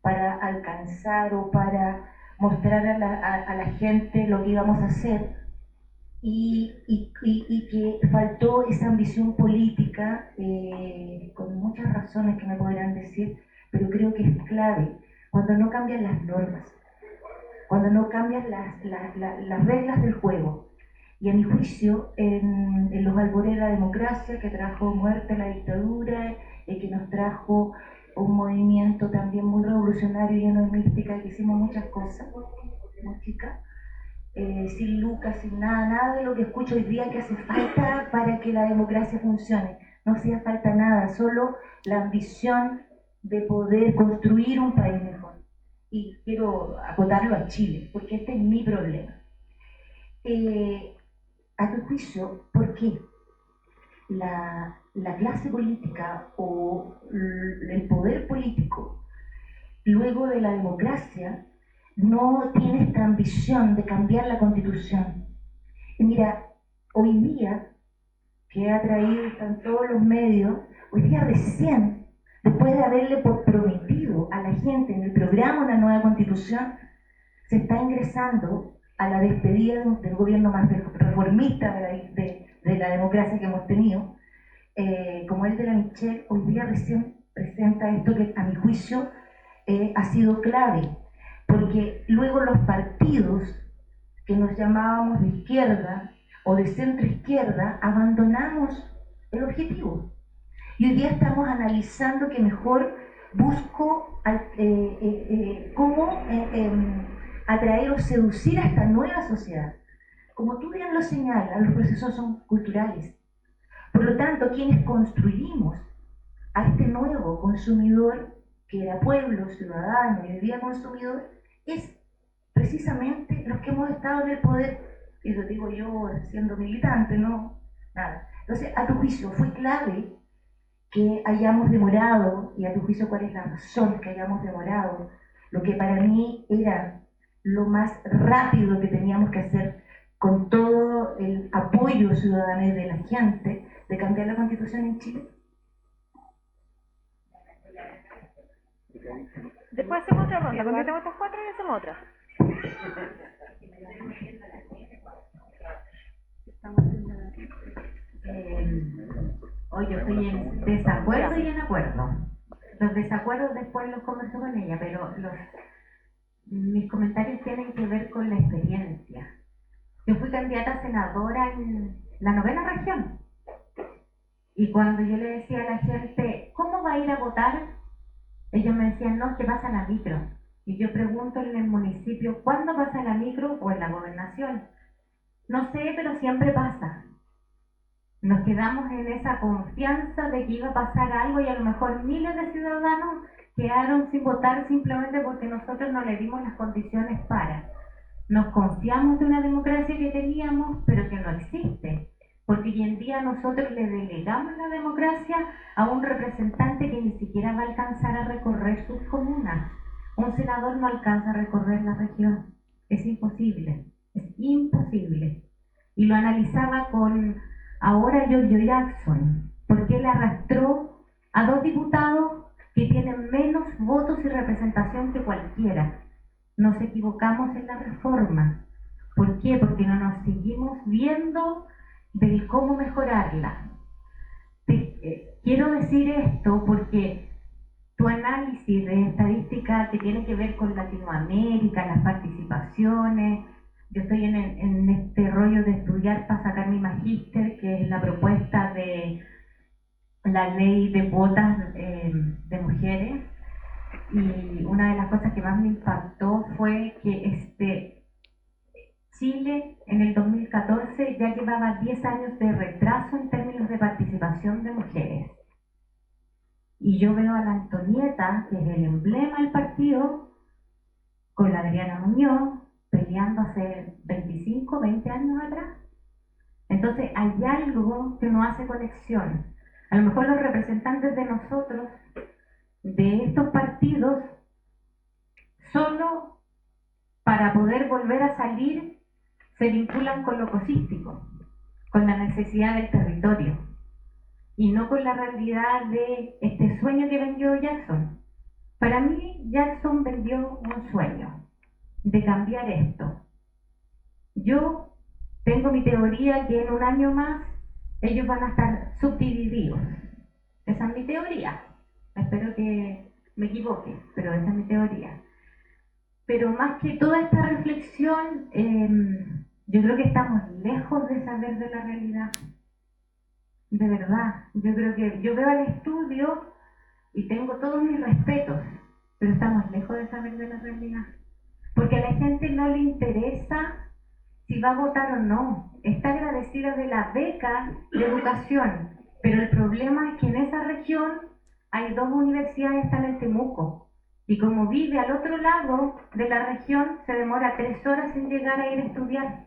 para alcanzar o para mostrar a la gente lo que íbamos a hacer, y que faltó esa ambición política, con muchas razones que me podrán decir, pero creo que es clave cuando no cambian las normas, cuando no cambian las reglas del juego. Y a mi juicio, en los albores de la democracia, que trajo muerte a la dictadura, que nos trajo un movimiento también muy revolucionario, lleno de mística, que hicimos muchas cosas, música, sin lucas, sin nada de lo que escucho hoy día que hace falta para que la democracia funcione. No hacía falta nada, solo la ambición de poder construir un país mejor. Y quiero acotarlo a Chile, porque este es mi problema. A tu juicio, ¿por qué la clase política o el poder político, luego de la democracia, no tiene esta ambición de cambiar la Constitución? Y mira, hoy día, que ha traído, están todos los medios, hoy día recién, después de haberle prometido a la gente en el programa una nueva Constitución, se está ingresando a la despedida del gobierno más reformista de la democracia que hemos tenido, como el de la Michelle. Hoy día recién presenta esto que, a mi juicio, ha sido clave, porque luego los partidos que nos llamábamos de izquierda o de centro izquierda abandonamos el objetivo, y hoy día estamos analizando que mejor busco cómo atraer o seducir a esta nueva sociedad. Como tú bien lo señalas, los procesos son culturales. Por lo tanto, quienes construimos a este nuevo consumidor, que era pueblo, ciudadano y hoy día consumidor, es precisamente los que hemos estado en el poder, y lo digo yo siendo militante, no nada. Entonces, a tu juicio, ¿fue clave que hayamos demorado, y a tu juicio cuál es la razón que hayamos demorado, lo que para mí era lo más rápido que teníamos que hacer con todo el apoyo ciudadano de la gente de cambiar la Constitución en Chile? Después hacemos otra ronda. Contestemos estas 4 y hacemos otra. Hoy yo estoy en desacuerdo y en acuerdo. Los desacuerdos después los converso con ella, pero mis comentarios tienen que ver con la experiencia. Yo fui candidata a senadora en la 9ª región. Y cuando yo le decía a la gente, ¿cómo va a ir a votar? Ellos me decían, no, que pasa la micro. Y yo pregunto en el municipio, ¿cuándo pasa la micro o en la gobernación? No sé, pero siempre pasa. Nos quedamos en esa confianza de que iba a pasar algo y a lo mejor miles de ciudadanos quedaron sin votar simplemente porque nosotros no le dimos las condiciones para. Nos confiamos de una democracia que teníamos, pero que no existe. Porque hoy en día nosotros le delegamos la democracia a un representante que ni siquiera va a alcanzar a recorrer sus comunas. Un senador no alcanza a recorrer la región. Es imposible. Es imposible. Y lo analizaba con ahora Giorgio Jackson, porque él arrastró a 2 diputados que tienen menos votos y representación que cualquiera. Nos equivocamos en la reforma. ¿Por qué? Porque no nos seguimos viendo del cómo mejorarla. Quiero decir esto porque tu análisis de estadística que tiene que ver con Latinoamérica, las participaciones, yo estoy en este rollo de estudiar para sacar mi magíster, que es la propuesta de la ley de cuotas de mujeres, y una de las cosas que más me impactó fue que Chile en el 2014 ya llevaba 10 años de retraso en términos de participación de mujeres. Y yo veo a la Antonieta, que es el emblema del partido, con la Adriana Muñoz, peleando hace 25, 20 años atrás. Entonces hay algo que no hace conexión. A lo mejor los representantes de nosotros, de estos partidos, solo para poder volver a salir, se vinculan con lo cosístico, con la necesidad del territorio, y no con la realidad de este sueño que vendió Jackson. Para mí, Jackson vendió un sueño de cambiar esto. Yo tengo mi teoría que en un año más ellos van a estar subdivididos. Esa es mi teoría. Espero que me equivoque, pero esa es mi teoría. Pero más que toda esta reflexión, yo creo que estamos lejos de saber de la realidad. De verdad. Yo creo que yo veo el estudio y tengo todos mis respetos, pero estamos lejos de saber de la realidad. Porque a la gente no le interesa si va a votar o no. Está agradecida de la beca de educación, pero el problema es que en esa región hay 2 universidades que están en Temuco. Y como vive al otro lado de la región, se demora 3 horas en llegar a ir a estudiar.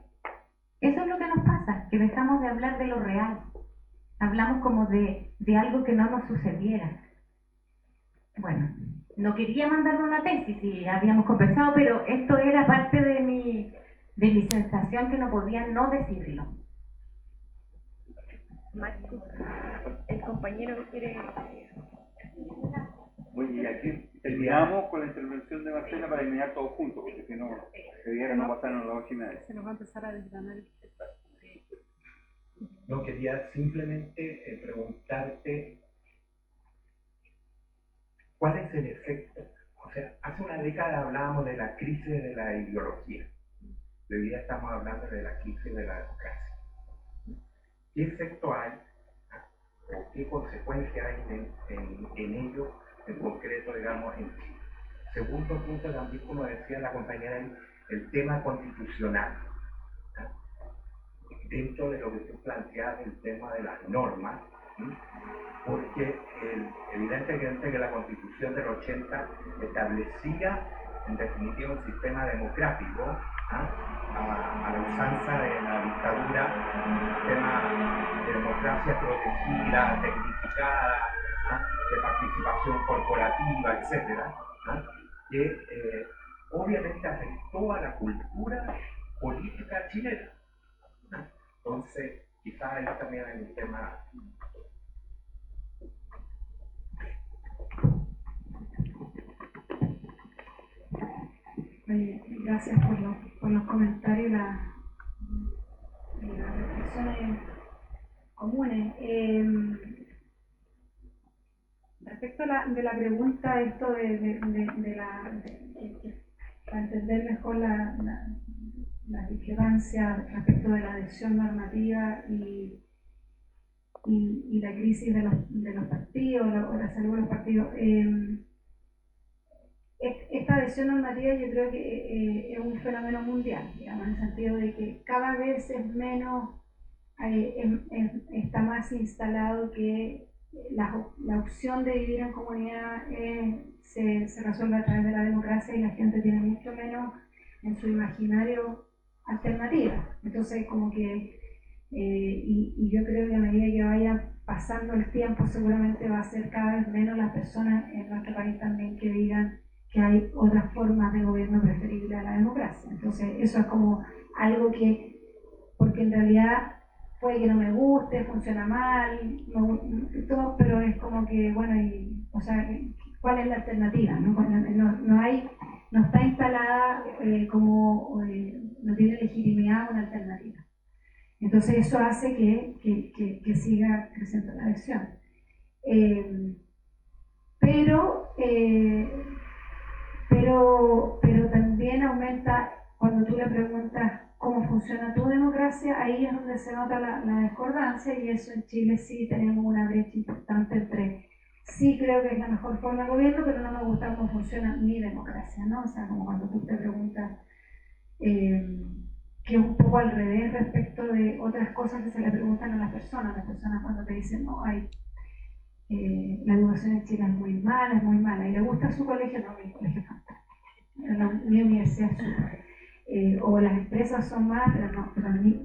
Eso es lo que nos pasa, que dejamos de hablar de lo real. Hablamos como de algo que no nos sucediera. Bueno, no quería mandarme una tesis, y habíamos conversado, pero esto era parte de mi sensación que no podía no decirlo. Marco, el compañero que quiere... Oye, y aquí terminamos con la intervención de Marcela para terminar todos juntos, porque si no, debiera no pasaron las 8:30. Se nos va a empezar a desgranar. No, quería simplemente preguntarte cuál es el efecto. O sea, hace una década hablábamos de la crisis de la ideología. Hoy día estamos hablando de la crisis de la democracia. ¿Qué efecto hay o qué consecuencia hay en ello, en concreto, digamos, en Chile? Segundo punto, también, como decía la compañera, el tema constitucional. dentro de lo que tú planteas el tema de las normas, ¿sí? Porque evidentemente que la Constitución del 80 establecía en definitiva un sistema democrático, a la usanza de la dictadura, un sistema de democracia protegida, tecnificada, de participación corporativa, etcétera, que obviamente afectó a la cultura política chilena. Entonces, quizás ahí también hay un tema. Gracias por los comentarios y las reflexiones comunes. Respecto de la pregunta, esto para entender mejor la discrepancia respecto de la adhesión normativa y la crisis de los partidos, o la salud de los partidos. Esta adhesión normativa yo creo que es un fenómeno mundial, digamos, en el sentido de que cada vez es menos, está más instalado que la opción de vivir en comunidad se resuelve a través de la democracia, y la gente tiene mucho menos en su imaginario alternativas. Entonces, como que, y yo creo que a medida que vaya pasando el tiempo, seguramente va a ser cada vez menos las personas en nuestro país también que digan que hay otras formas de gobierno preferibles a la democracia. Entonces, eso es como algo que, porque en realidad puede que no me guste, funciona mal, todo, pero es como que, bueno, o sea, ¿cuál es la alternativa? No está instalada no tiene legitimidad una alternativa. Entonces, eso hace que siga creciendo la adhesión. Pero también aumenta cuando tú le preguntas cómo funciona tu democracia, ahí es donde se nota la discordancia, y eso en Chile sí tenemos una brecha importante entre sí creo que es la mejor forma de gobierno, pero no me gusta cómo funciona mi democracia, ¿no? O sea, como cuando tú te preguntas, que es un poco al revés respecto de otras cosas que se le preguntan a las personas cuando te dicen, no, la educación en Chile es muy mala, y le gusta su colegio, no, mi colegio es fantástico, mi universidad es súper, o las empresas son malas,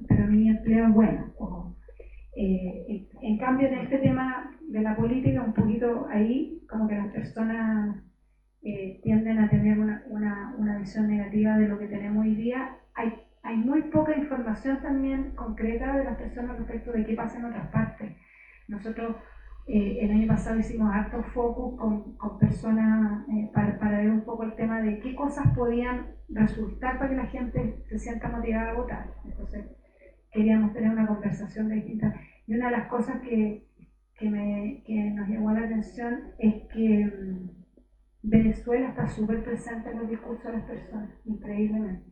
pero mi empleo es bueno. En cambio, en este tema de la política, un poquito ahí, como que las personas tienden a tener una visión negativa de lo que tenemos hoy día. Hay muy poca información también concreta de las personas respecto de qué pasa en otras partes. Nosotros el año pasado hicimos harto focus con personas para ver un poco el tema de qué cosas podían resultar para que la gente se sienta motivada a votar. Entonces queríamos tener una conversación de distintas. Y una de las cosas que nos llamó la atención es que Venezuela está súper presente en los discursos de las personas, increíblemente.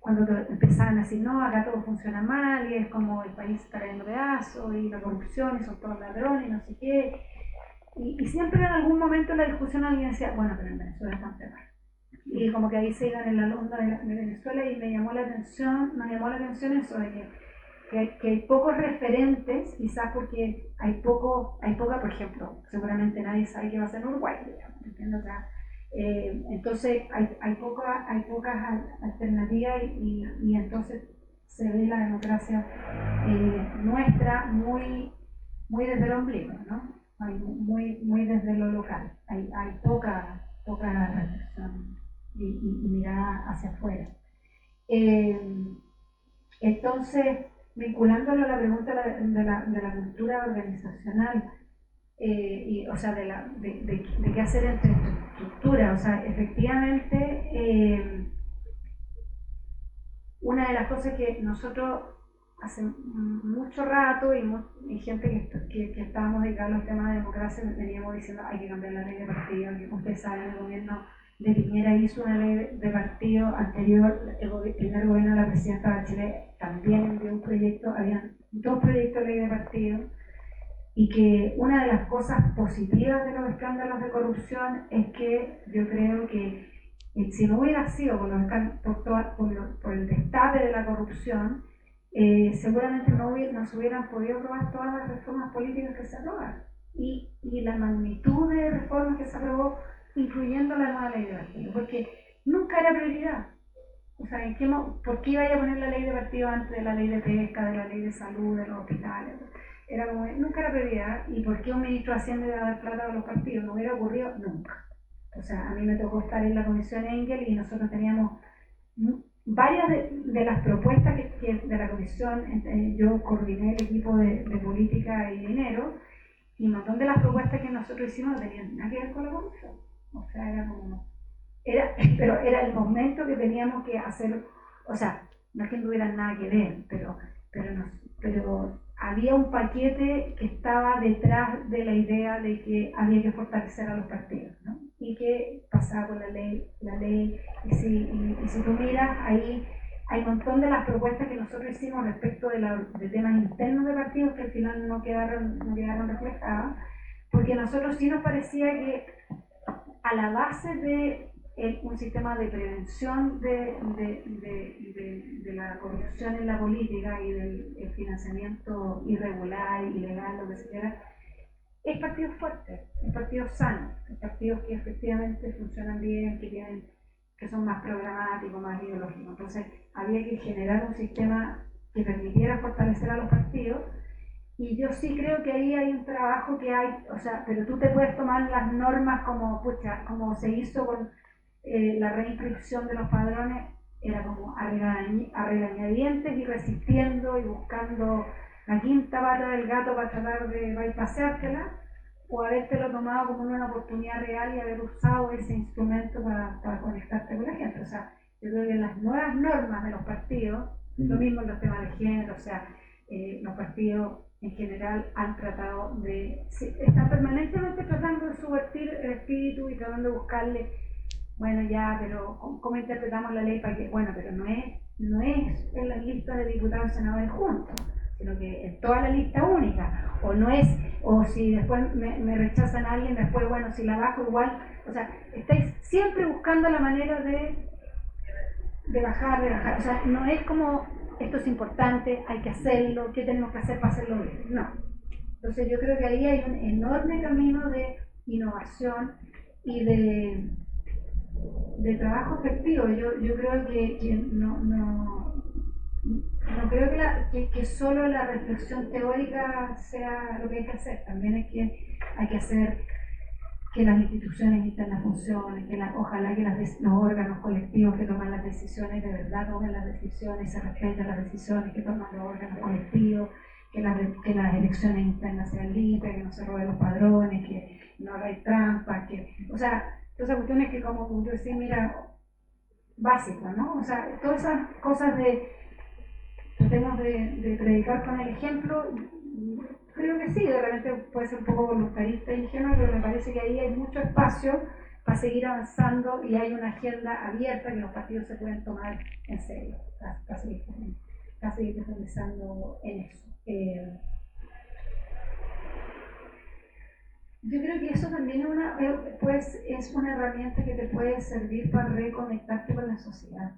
Cuando empezaban a decir, no, acá todo funciona mal, y es como el país está cayendo pedazos, y la corrupción, y son todos ladrones, y no sé qué. Y siempre en algún momento en la discusión alguien decía, bueno, pero en Venezuela están peor. Y como que ahí se iban en la onda de Venezuela, y nos llamó la atención eso de que hay pocos referentes, quizás porque hay poca, por ejemplo, seguramente nadie sabe qué va a ser en Uruguay, ¿entiendes? O sea, entonces hay pocas alternativas, y entonces se ve la democracia nuestra muy desde el ombligo, ¿no? Muy desde lo local. Hay poca reflexión y mirada hacia afuera. Entonces, vinculándolo a la pregunta de la cultura organizacional, o sea, de qué hacer entre estructuras, o sea, efectivamente, una de las cosas que nosotros hace mucho rato, y gente que estábamos dedicados a los temas de democracia, veníamos diciendo hay que cambiar la ley de partido, que ustedes saben, el gobierno de Piñera hizo una ley de partido anterior, el primer gobierno de la presidenta Bachelet también envió un proyecto, habían 2 proyectos de ley de partido, y que una de las cosas positivas de los escándalos de corrupción es que yo creo que si no hubiera sido por el destape de la corrupción, seguramente no se hubieran podido aprobar todas las reformas políticas que se aprobaron. Y la magnitud de reformas que se aprobó, incluyendo la nueva ley de partido, porque nunca era prioridad. O sea, ¿por qué iba a poner la ley de partido antes de la ley de pesca, de la ley de salud, de los hospitales? Era como, nunca era prioridad. ¿Y por qué un ministro de Hacienda iba a dar plata a los partidos? No hubiera ocurrido nunca. O sea, a mí me tocó estar en la comisión Engel y nosotros teníamos varias de las propuestas que de la comisión. Yo coordiné el equipo de política y dinero, y un montón de las propuestas que nosotros hicimos no tenían nada que ver con la comisión. O sea, pero era el momento que teníamos que hacer. O sea, no es que no tuvieran nada que ver, pero había un paquete que estaba detrás de la idea de que había que fortalecer a los partidos, ¿no? Y que pasaba por la ley, y si tú miras, ahí hay un montón de las propuestas que nosotros hicimos respecto de temas internos de partidos que al final no quedaron reflejadas, porque a nosotros sí nos parecía que a la base de un sistema de prevención de la corrupción en la política y del financiamiento irregular, ilegal, lo que se quiera, es partidos fuertes, es partidos sanos, es partidos que efectivamente funcionan bien, que son más programáticos, más ideológicos. Entonces había que generar un sistema que permitiera fortalecer a los partidos, y yo sí creo que ahí hay un trabajo que hay, o sea, pero tú te puedes tomar las normas como se hizo con la reinscripción de los padrones, era como a regañadientes y resistiendo y buscando la quinta pata del gato para tratar de bypassártela, o habértelo tomado como una oportunidad real y haber usado ese instrumento para conectarte con la gente. O sea, yo creo que las nuevas normas de los partidos, lo mismo en los temas de género, o sea, los partidos en general han tratado están permanentemente tratando de subvertir el espíritu y tratando de buscarle, bueno, ya, pero ¿cómo interpretamos la ley para que? Bueno, pero no es en las listas de diputados y senadores juntos, sino que en toda la lista única, o si después me rechazan a alguien, después, bueno, si la bajo igual. O sea, estáis siempre buscando la manera de bajar, o sea, no es como, esto es importante, hay que hacerlo, ¿qué tenemos que hacer para hacerlo bien? No. Entonces yo creo que ahí hay un enorme camino de innovación y de trabajo efectivo. Yo creo que no creo que solo la reflexión teórica sea lo que hay que hacer. También hay que hacer que las instituciones internas funcionen, ojalá que los órganos colectivos que toman las decisiones de verdad tomen las decisiones, se respeten las decisiones que toman los órganos colectivos, que las elecciones internas sean limpias, que no se roben los padrones, que no haga trampas, o sea, todas esas cuestiones que, como yo decía, mira, básicas, ¿no? O sea, todas esas cosas tratemos de predicar con el ejemplo. Creo que sí, de repente puede ser un poco voluntarista e ingenuo, pero me parece que ahí hay mucho espacio para seguir avanzando y hay una agenda abierta que los partidos se pueden tomar en serio, para seguir profundizando en eso. Yo creo que eso también es una herramienta que te puede servir para reconectarte con la sociedad.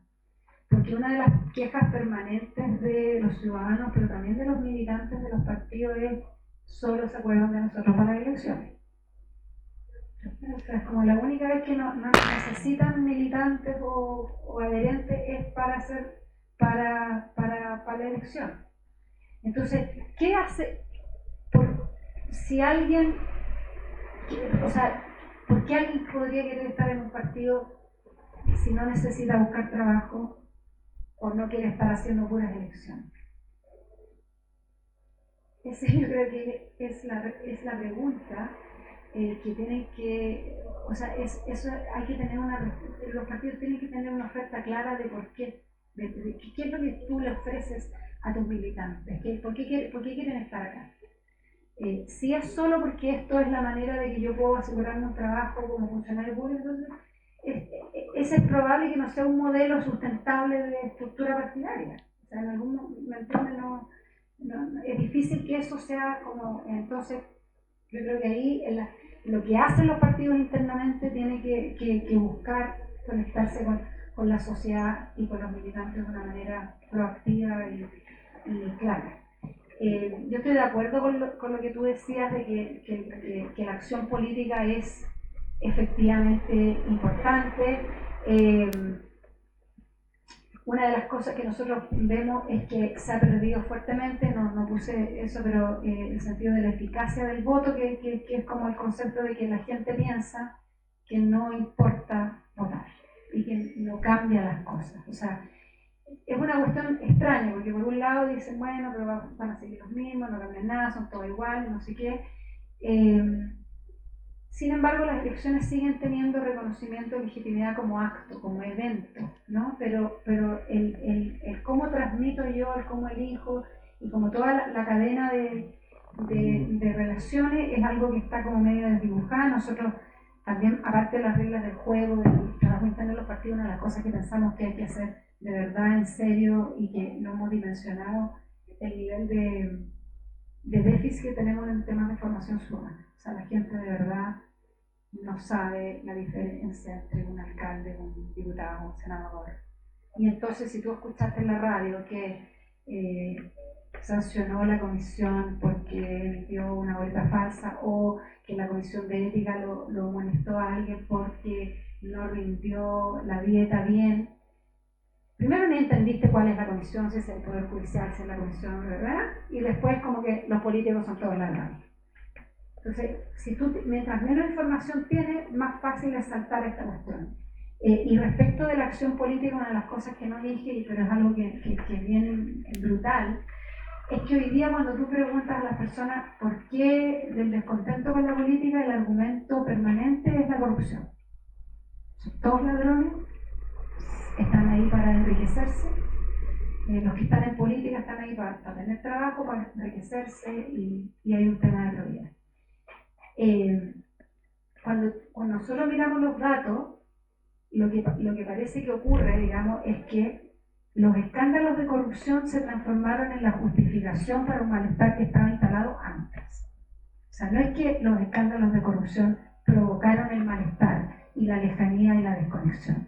Porque una de las quejas permanentes de los ciudadanos, pero también de los militantes de los partidos, es solo se acuerdan de nosotros para las elecciones. O sea, es como la única vez que no necesitan militantes o adherentes es para la elección. Entonces, ¿qué hace? Si alguien, o sea, ¿por qué alguien podría querer estar en un partido si no necesita buscar trabajo o no quiere estar haciendo puras elecciones? Esa yo creo que es la pregunta que tienen que, o sea, eso hay que tener los partidos tienen que tener una oferta clara de por qué, de qué es lo que tú le ofreces a tus militantes, por qué quieren estar acá. Si es solo porque esto es la manera de que yo puedo asegurarme un trabajo como funcionario público, entonces es probable que no sea un modelo sustentable de estructura partidaria. O sea, en algún momento es difícil que eso sea como. Entonces, yo creo que ahí lo que hacen los partidos internamente tiene que buscar conectarse con la sociedad y con los militantes de una manera proactiva y claras. Yo estoy de acuerdo con lo que tú decías de que la acción política es efectivamente importante. Una de las cosas que nosotros vemos es que se ha perdido fuertemente, no puse eso, pero el sentido de la eficacia del voto, que es como el concepto de que la gente piensa que no importa votar y que no cambia las cosas. O sea, es una cuestión extraña, porque por un lado dicen, bueno, pero van a seguir los mismos, no cambian nada, son todos iguales, no sé qué. Sin embargo, las elecciones siguen teniendo reconocimiento de legitimidad como acto, como evento, ¿no? Pero el cómo transmito yo, el cómo elijo, y como toda la cadena de relaciones es algo que está como medio desdibujada. Nosotros también, aparte de las reglas del juego, del trabajo interno de los partidos, una de las cosas que pensamos que hay que hacer de verdad, en serio, y que no hemos dimensionado el nivel de déficit que tenemos en temas de formación ciudadana. O sea, la gente de verdad no sabe la diferencia entre un alcalde, un diputado, un senador. Y entonces, si tú escuchaste en la radio que sancionó la comisión porque emitió una boleta falsa, o que la comisión de ética lo molestó a alguien porque no rindió la dieta bien, primero ni entendiste cuál es la comisión, si es el Poder Judicial, si es la comisión, ¿verdad? Y después como que los políticos son todos ladrones. Entonces, si tú, mientras menos información tienes, más fácil es saltar esta cuestión. Y respecto de la acción política, una de las cosas que no dije, pero es algo que es bien brutal, es que hoy día cuando tú preguntas a las personas por qué del descontento con la política, el argumento permanente es la corrupción. Son todos ladrones, están ahí para enriquecerse, los que están en política están ahí para tener trabajo, para enriquecerse, y hay un tema de probidad. Cuando nosotros miramos los datos, lo que parece que ocurre, digamos, es que los escándalos de corrupción se transformaron en la justificación para un malestar que estaba instalado antes. O sea, no es que los escándalos de corrupción provocaron el malestar y la lejanía y la desconexión,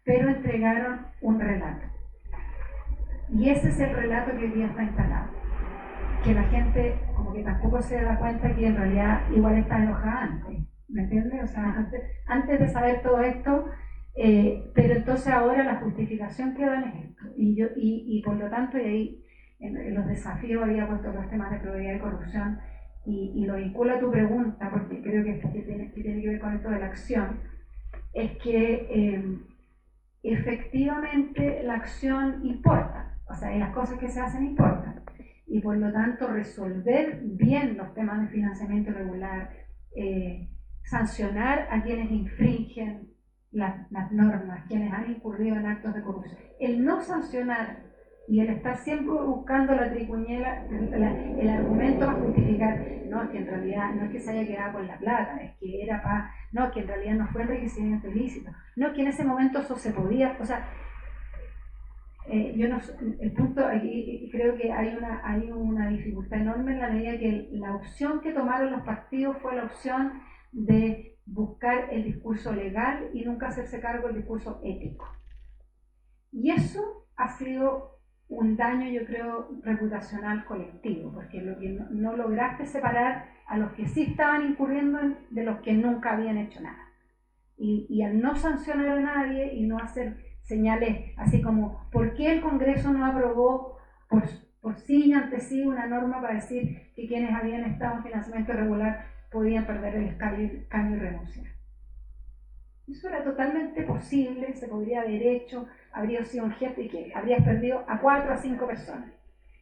pero entregaron un relato. Y ese es el relato que hoy día está instalado. Que la gente como que tampoco se da cuenta que en realidad igual está enojada antes. ¿Me entiendes? O sea, antes de saber todo esto, pero entonces ahora la justificación que dan es esto. Y por lo tanto, y ahí en los desafíos había puesto los temas de probidad y corrupción, y lo vinculo a tu pregunta, porque creo que tiene que ver con esto de la acción, es que efectivamente la acción importa, o sea, y las cosas que se hacen importan, y por lo tanto resolver bien los temas de financiamiento irregular, sancionar a quienes infringen las normas, quienes han incurrido en actos de corrupción. El no sancionar y el estar siempre buscando la tricuñela, el argumento para justificar, no, es que en realidad no es que se haya quedado con la plata, es que era para, no, que en realidad no fue enriquecimiento ilícito, no, que en ese momento eso se podía, o sea, yo no, el punto aquí creo que hay una dificultad enorme en la medida que la opción que tomaron los partidos fue la opción de buscar el discurso legal y nunca hacerse cargo del discurso ético. Y eso ha sido un daño, yo creo, reputacional colectivo, porque lo que no lograste separar a los que sí estaban incurriendo de los que nunca habían hecho nada. Y al no sancionar a nadie y no hacer señales así como, ¿por qué el Congreso no aprobó por sí y ante sí una norma para decir que quienes habían estado en financiamiento irregular podían perder el escaño y renunciar? Eso era totalmente posible, se podría haber hecho, habría sido un gesto y que habrías perdido a 4 a 5 personas.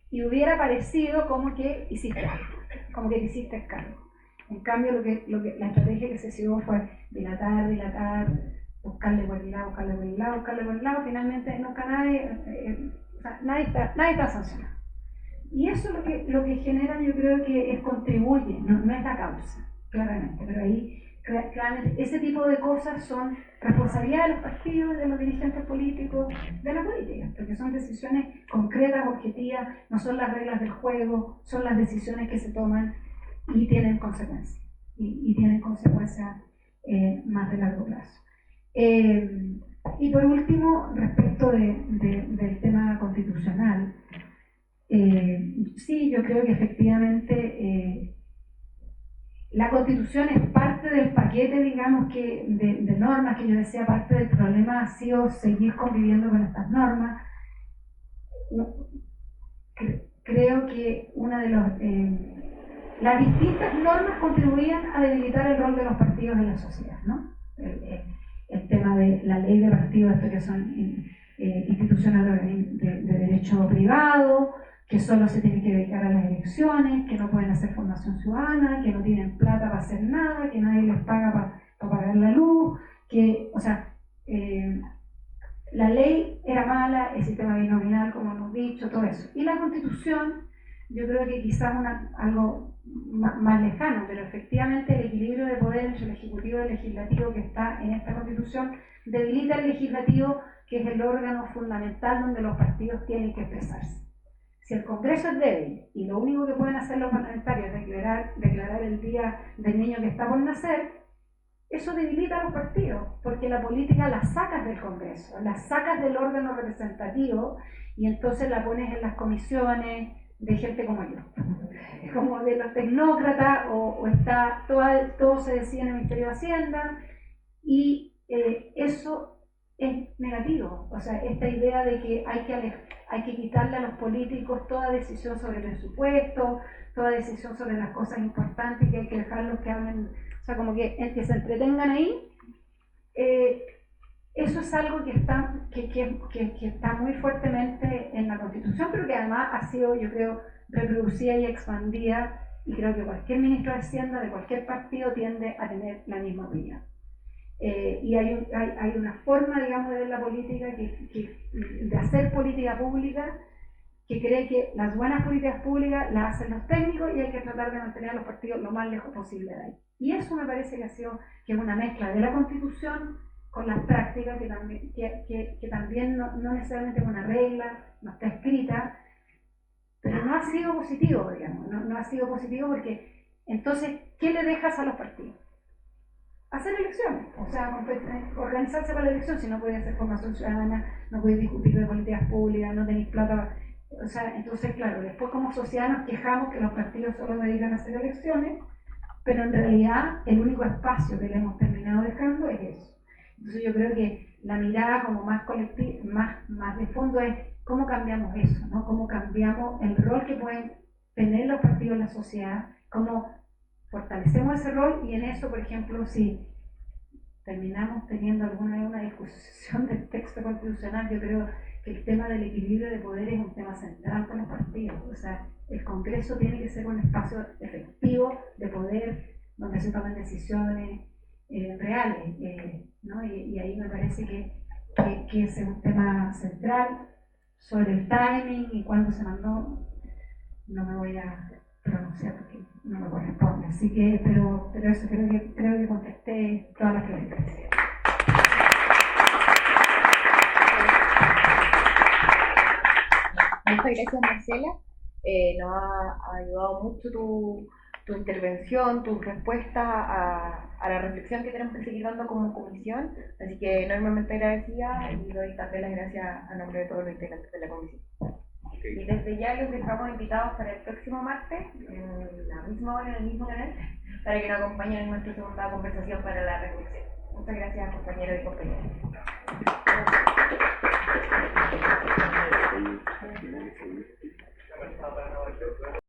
Y hubiera parecido como que hiciste algo, como que te hiciste cargo. En cambio, la estrategia que se siguió fue dilatar, buscarle por el lado, finalmente nunca nadie está sancionado. Y eso lo que genera, yo creo que contribuye, no es la causa, claramente, pero ahí claramente ese tipo de cosas son responsabilidad de los partidos, de los dirigentes políticos, de la política, porque son decisiones concretas, objetivas, no son las reglas del juego, son las decisiones que se toman y tienen consecuencias, y tienen consecuencias más de largo plazo. Y por último, respecto del tema constitucional, Sí, yo creo que efectivamente la Constitución es parte del paquete, digamos, de normas que yo decía. Parte del problema ha sido seguir conviviendo con estas normas. Creo que las distintas normas contribuían a debilitar el rol de los partidos en la sociedad, ¿no? El tema de la ley de partidos, esto que son instituciones de derecho privado, que solo se tienen que dedicar a las elecciones, que no pueden hacer formación ciudadana, que no tienen plata para hacer nada, que nadie les paga para pagar la luz, la ley era mala, el sistema binominal, como hemos dicho, todo eso. Y la Constitución, yo creo que quizás algo más lejano, pero efectivamente el equilibrio de poder entre el Ejecutivo y el Legislativo que está en esta Constitución debilita el Legislativo, que es el órgano fundamental donde los partidos tienen que expresarse. Si el Congreso es débil y lo único que pueden hacer los parlamentarios es declarar el día del niño que está por nacer, eso debilita a los partidos, porque la política la sacas del Congreso, la sacas del órgano representativo y entonces la pones en las comisiones de gente como yo, como de los tecnócratas, o está todo se decide en el Ministerio de Hacienda, y eso es negativo. O sea, esta idea de que hay que quitarle a los políticos toda decisión sobre el presupuesto, toda decisión sobre las cosas importantes, que hay que dejarlos que hablen, o sea, como que se entretengan ahí. Eso es algo que está muy fuertemente en la Constitución, pero que además ha sido, yo creo, reproducida y expandida, y creo que cualquier ministro de Hacienda de cualquier partido tiende a tener la misma opinión. Y hay una forma, digamos, de ver la política, de hacer política pública, que cree que las buenas políticas públicas las hacen los técnicos y hay que tratar de mantener a los partidos lo más lejos posible de ahí. Y eso me parece que es una mezcla de la Constitución con las prácticas, que también no necesariamente es una regla, no está escrita, pero no ha sido positivo, digamos, no ha sido positivo, porque entonces, ¿qué le dejas a los partidos? Hacer elecciones, o sea, organizarse para la elección. Si no podéis hacer formación ciudadana, no podéis discutir de políticas públicas, no tenéis plata, o sea, entonces claro, después como sociedad nos quejamos que los partidos solo dedican a hacer elecciones, pero en realidad el único espacio que le hemos terminado dejando es eso. Entonces yo creo que la mirada como más colectiva, más de fondo, es cómo cambiamos eso, ¿no? Cómo cambiamos el rol que pueden tener los partidos en la sociedad, cómo fortalecemos ese rol. Y en eso, por ejemplo, si terminamos teniendo alguna discusión del texto constitucional, yo creo que el tema del equilibrio de poder es un tema central con los partidos. O sea, el Congreso tiene que ser un espacio efectivo de poder donde se tomen decisiones reales, ¿no? Y ahí me parece que ese es un tema central. Sobre el timing y cuándo se mandó, no me voy a pronunciar porque no me corresponde. Así que, pero eso creo que contesté todas las preguntas. Muchas gracias, Marcela. Nos ha ayudado mucho tu intervención, tu respuesta a la reflexión que tenemos que seguir dando como comisión. Así que enormemente agradecida, y doy también las gracias a nombre de todos los integrantes de la comisión. Y desde ya los dejamos invitados para el próximo martes, en la misma hora, en el mismo canal, para que nos acompañen en nuestra segunda conversación para la reflexión. Muchas gracias, compañeros y compañeras.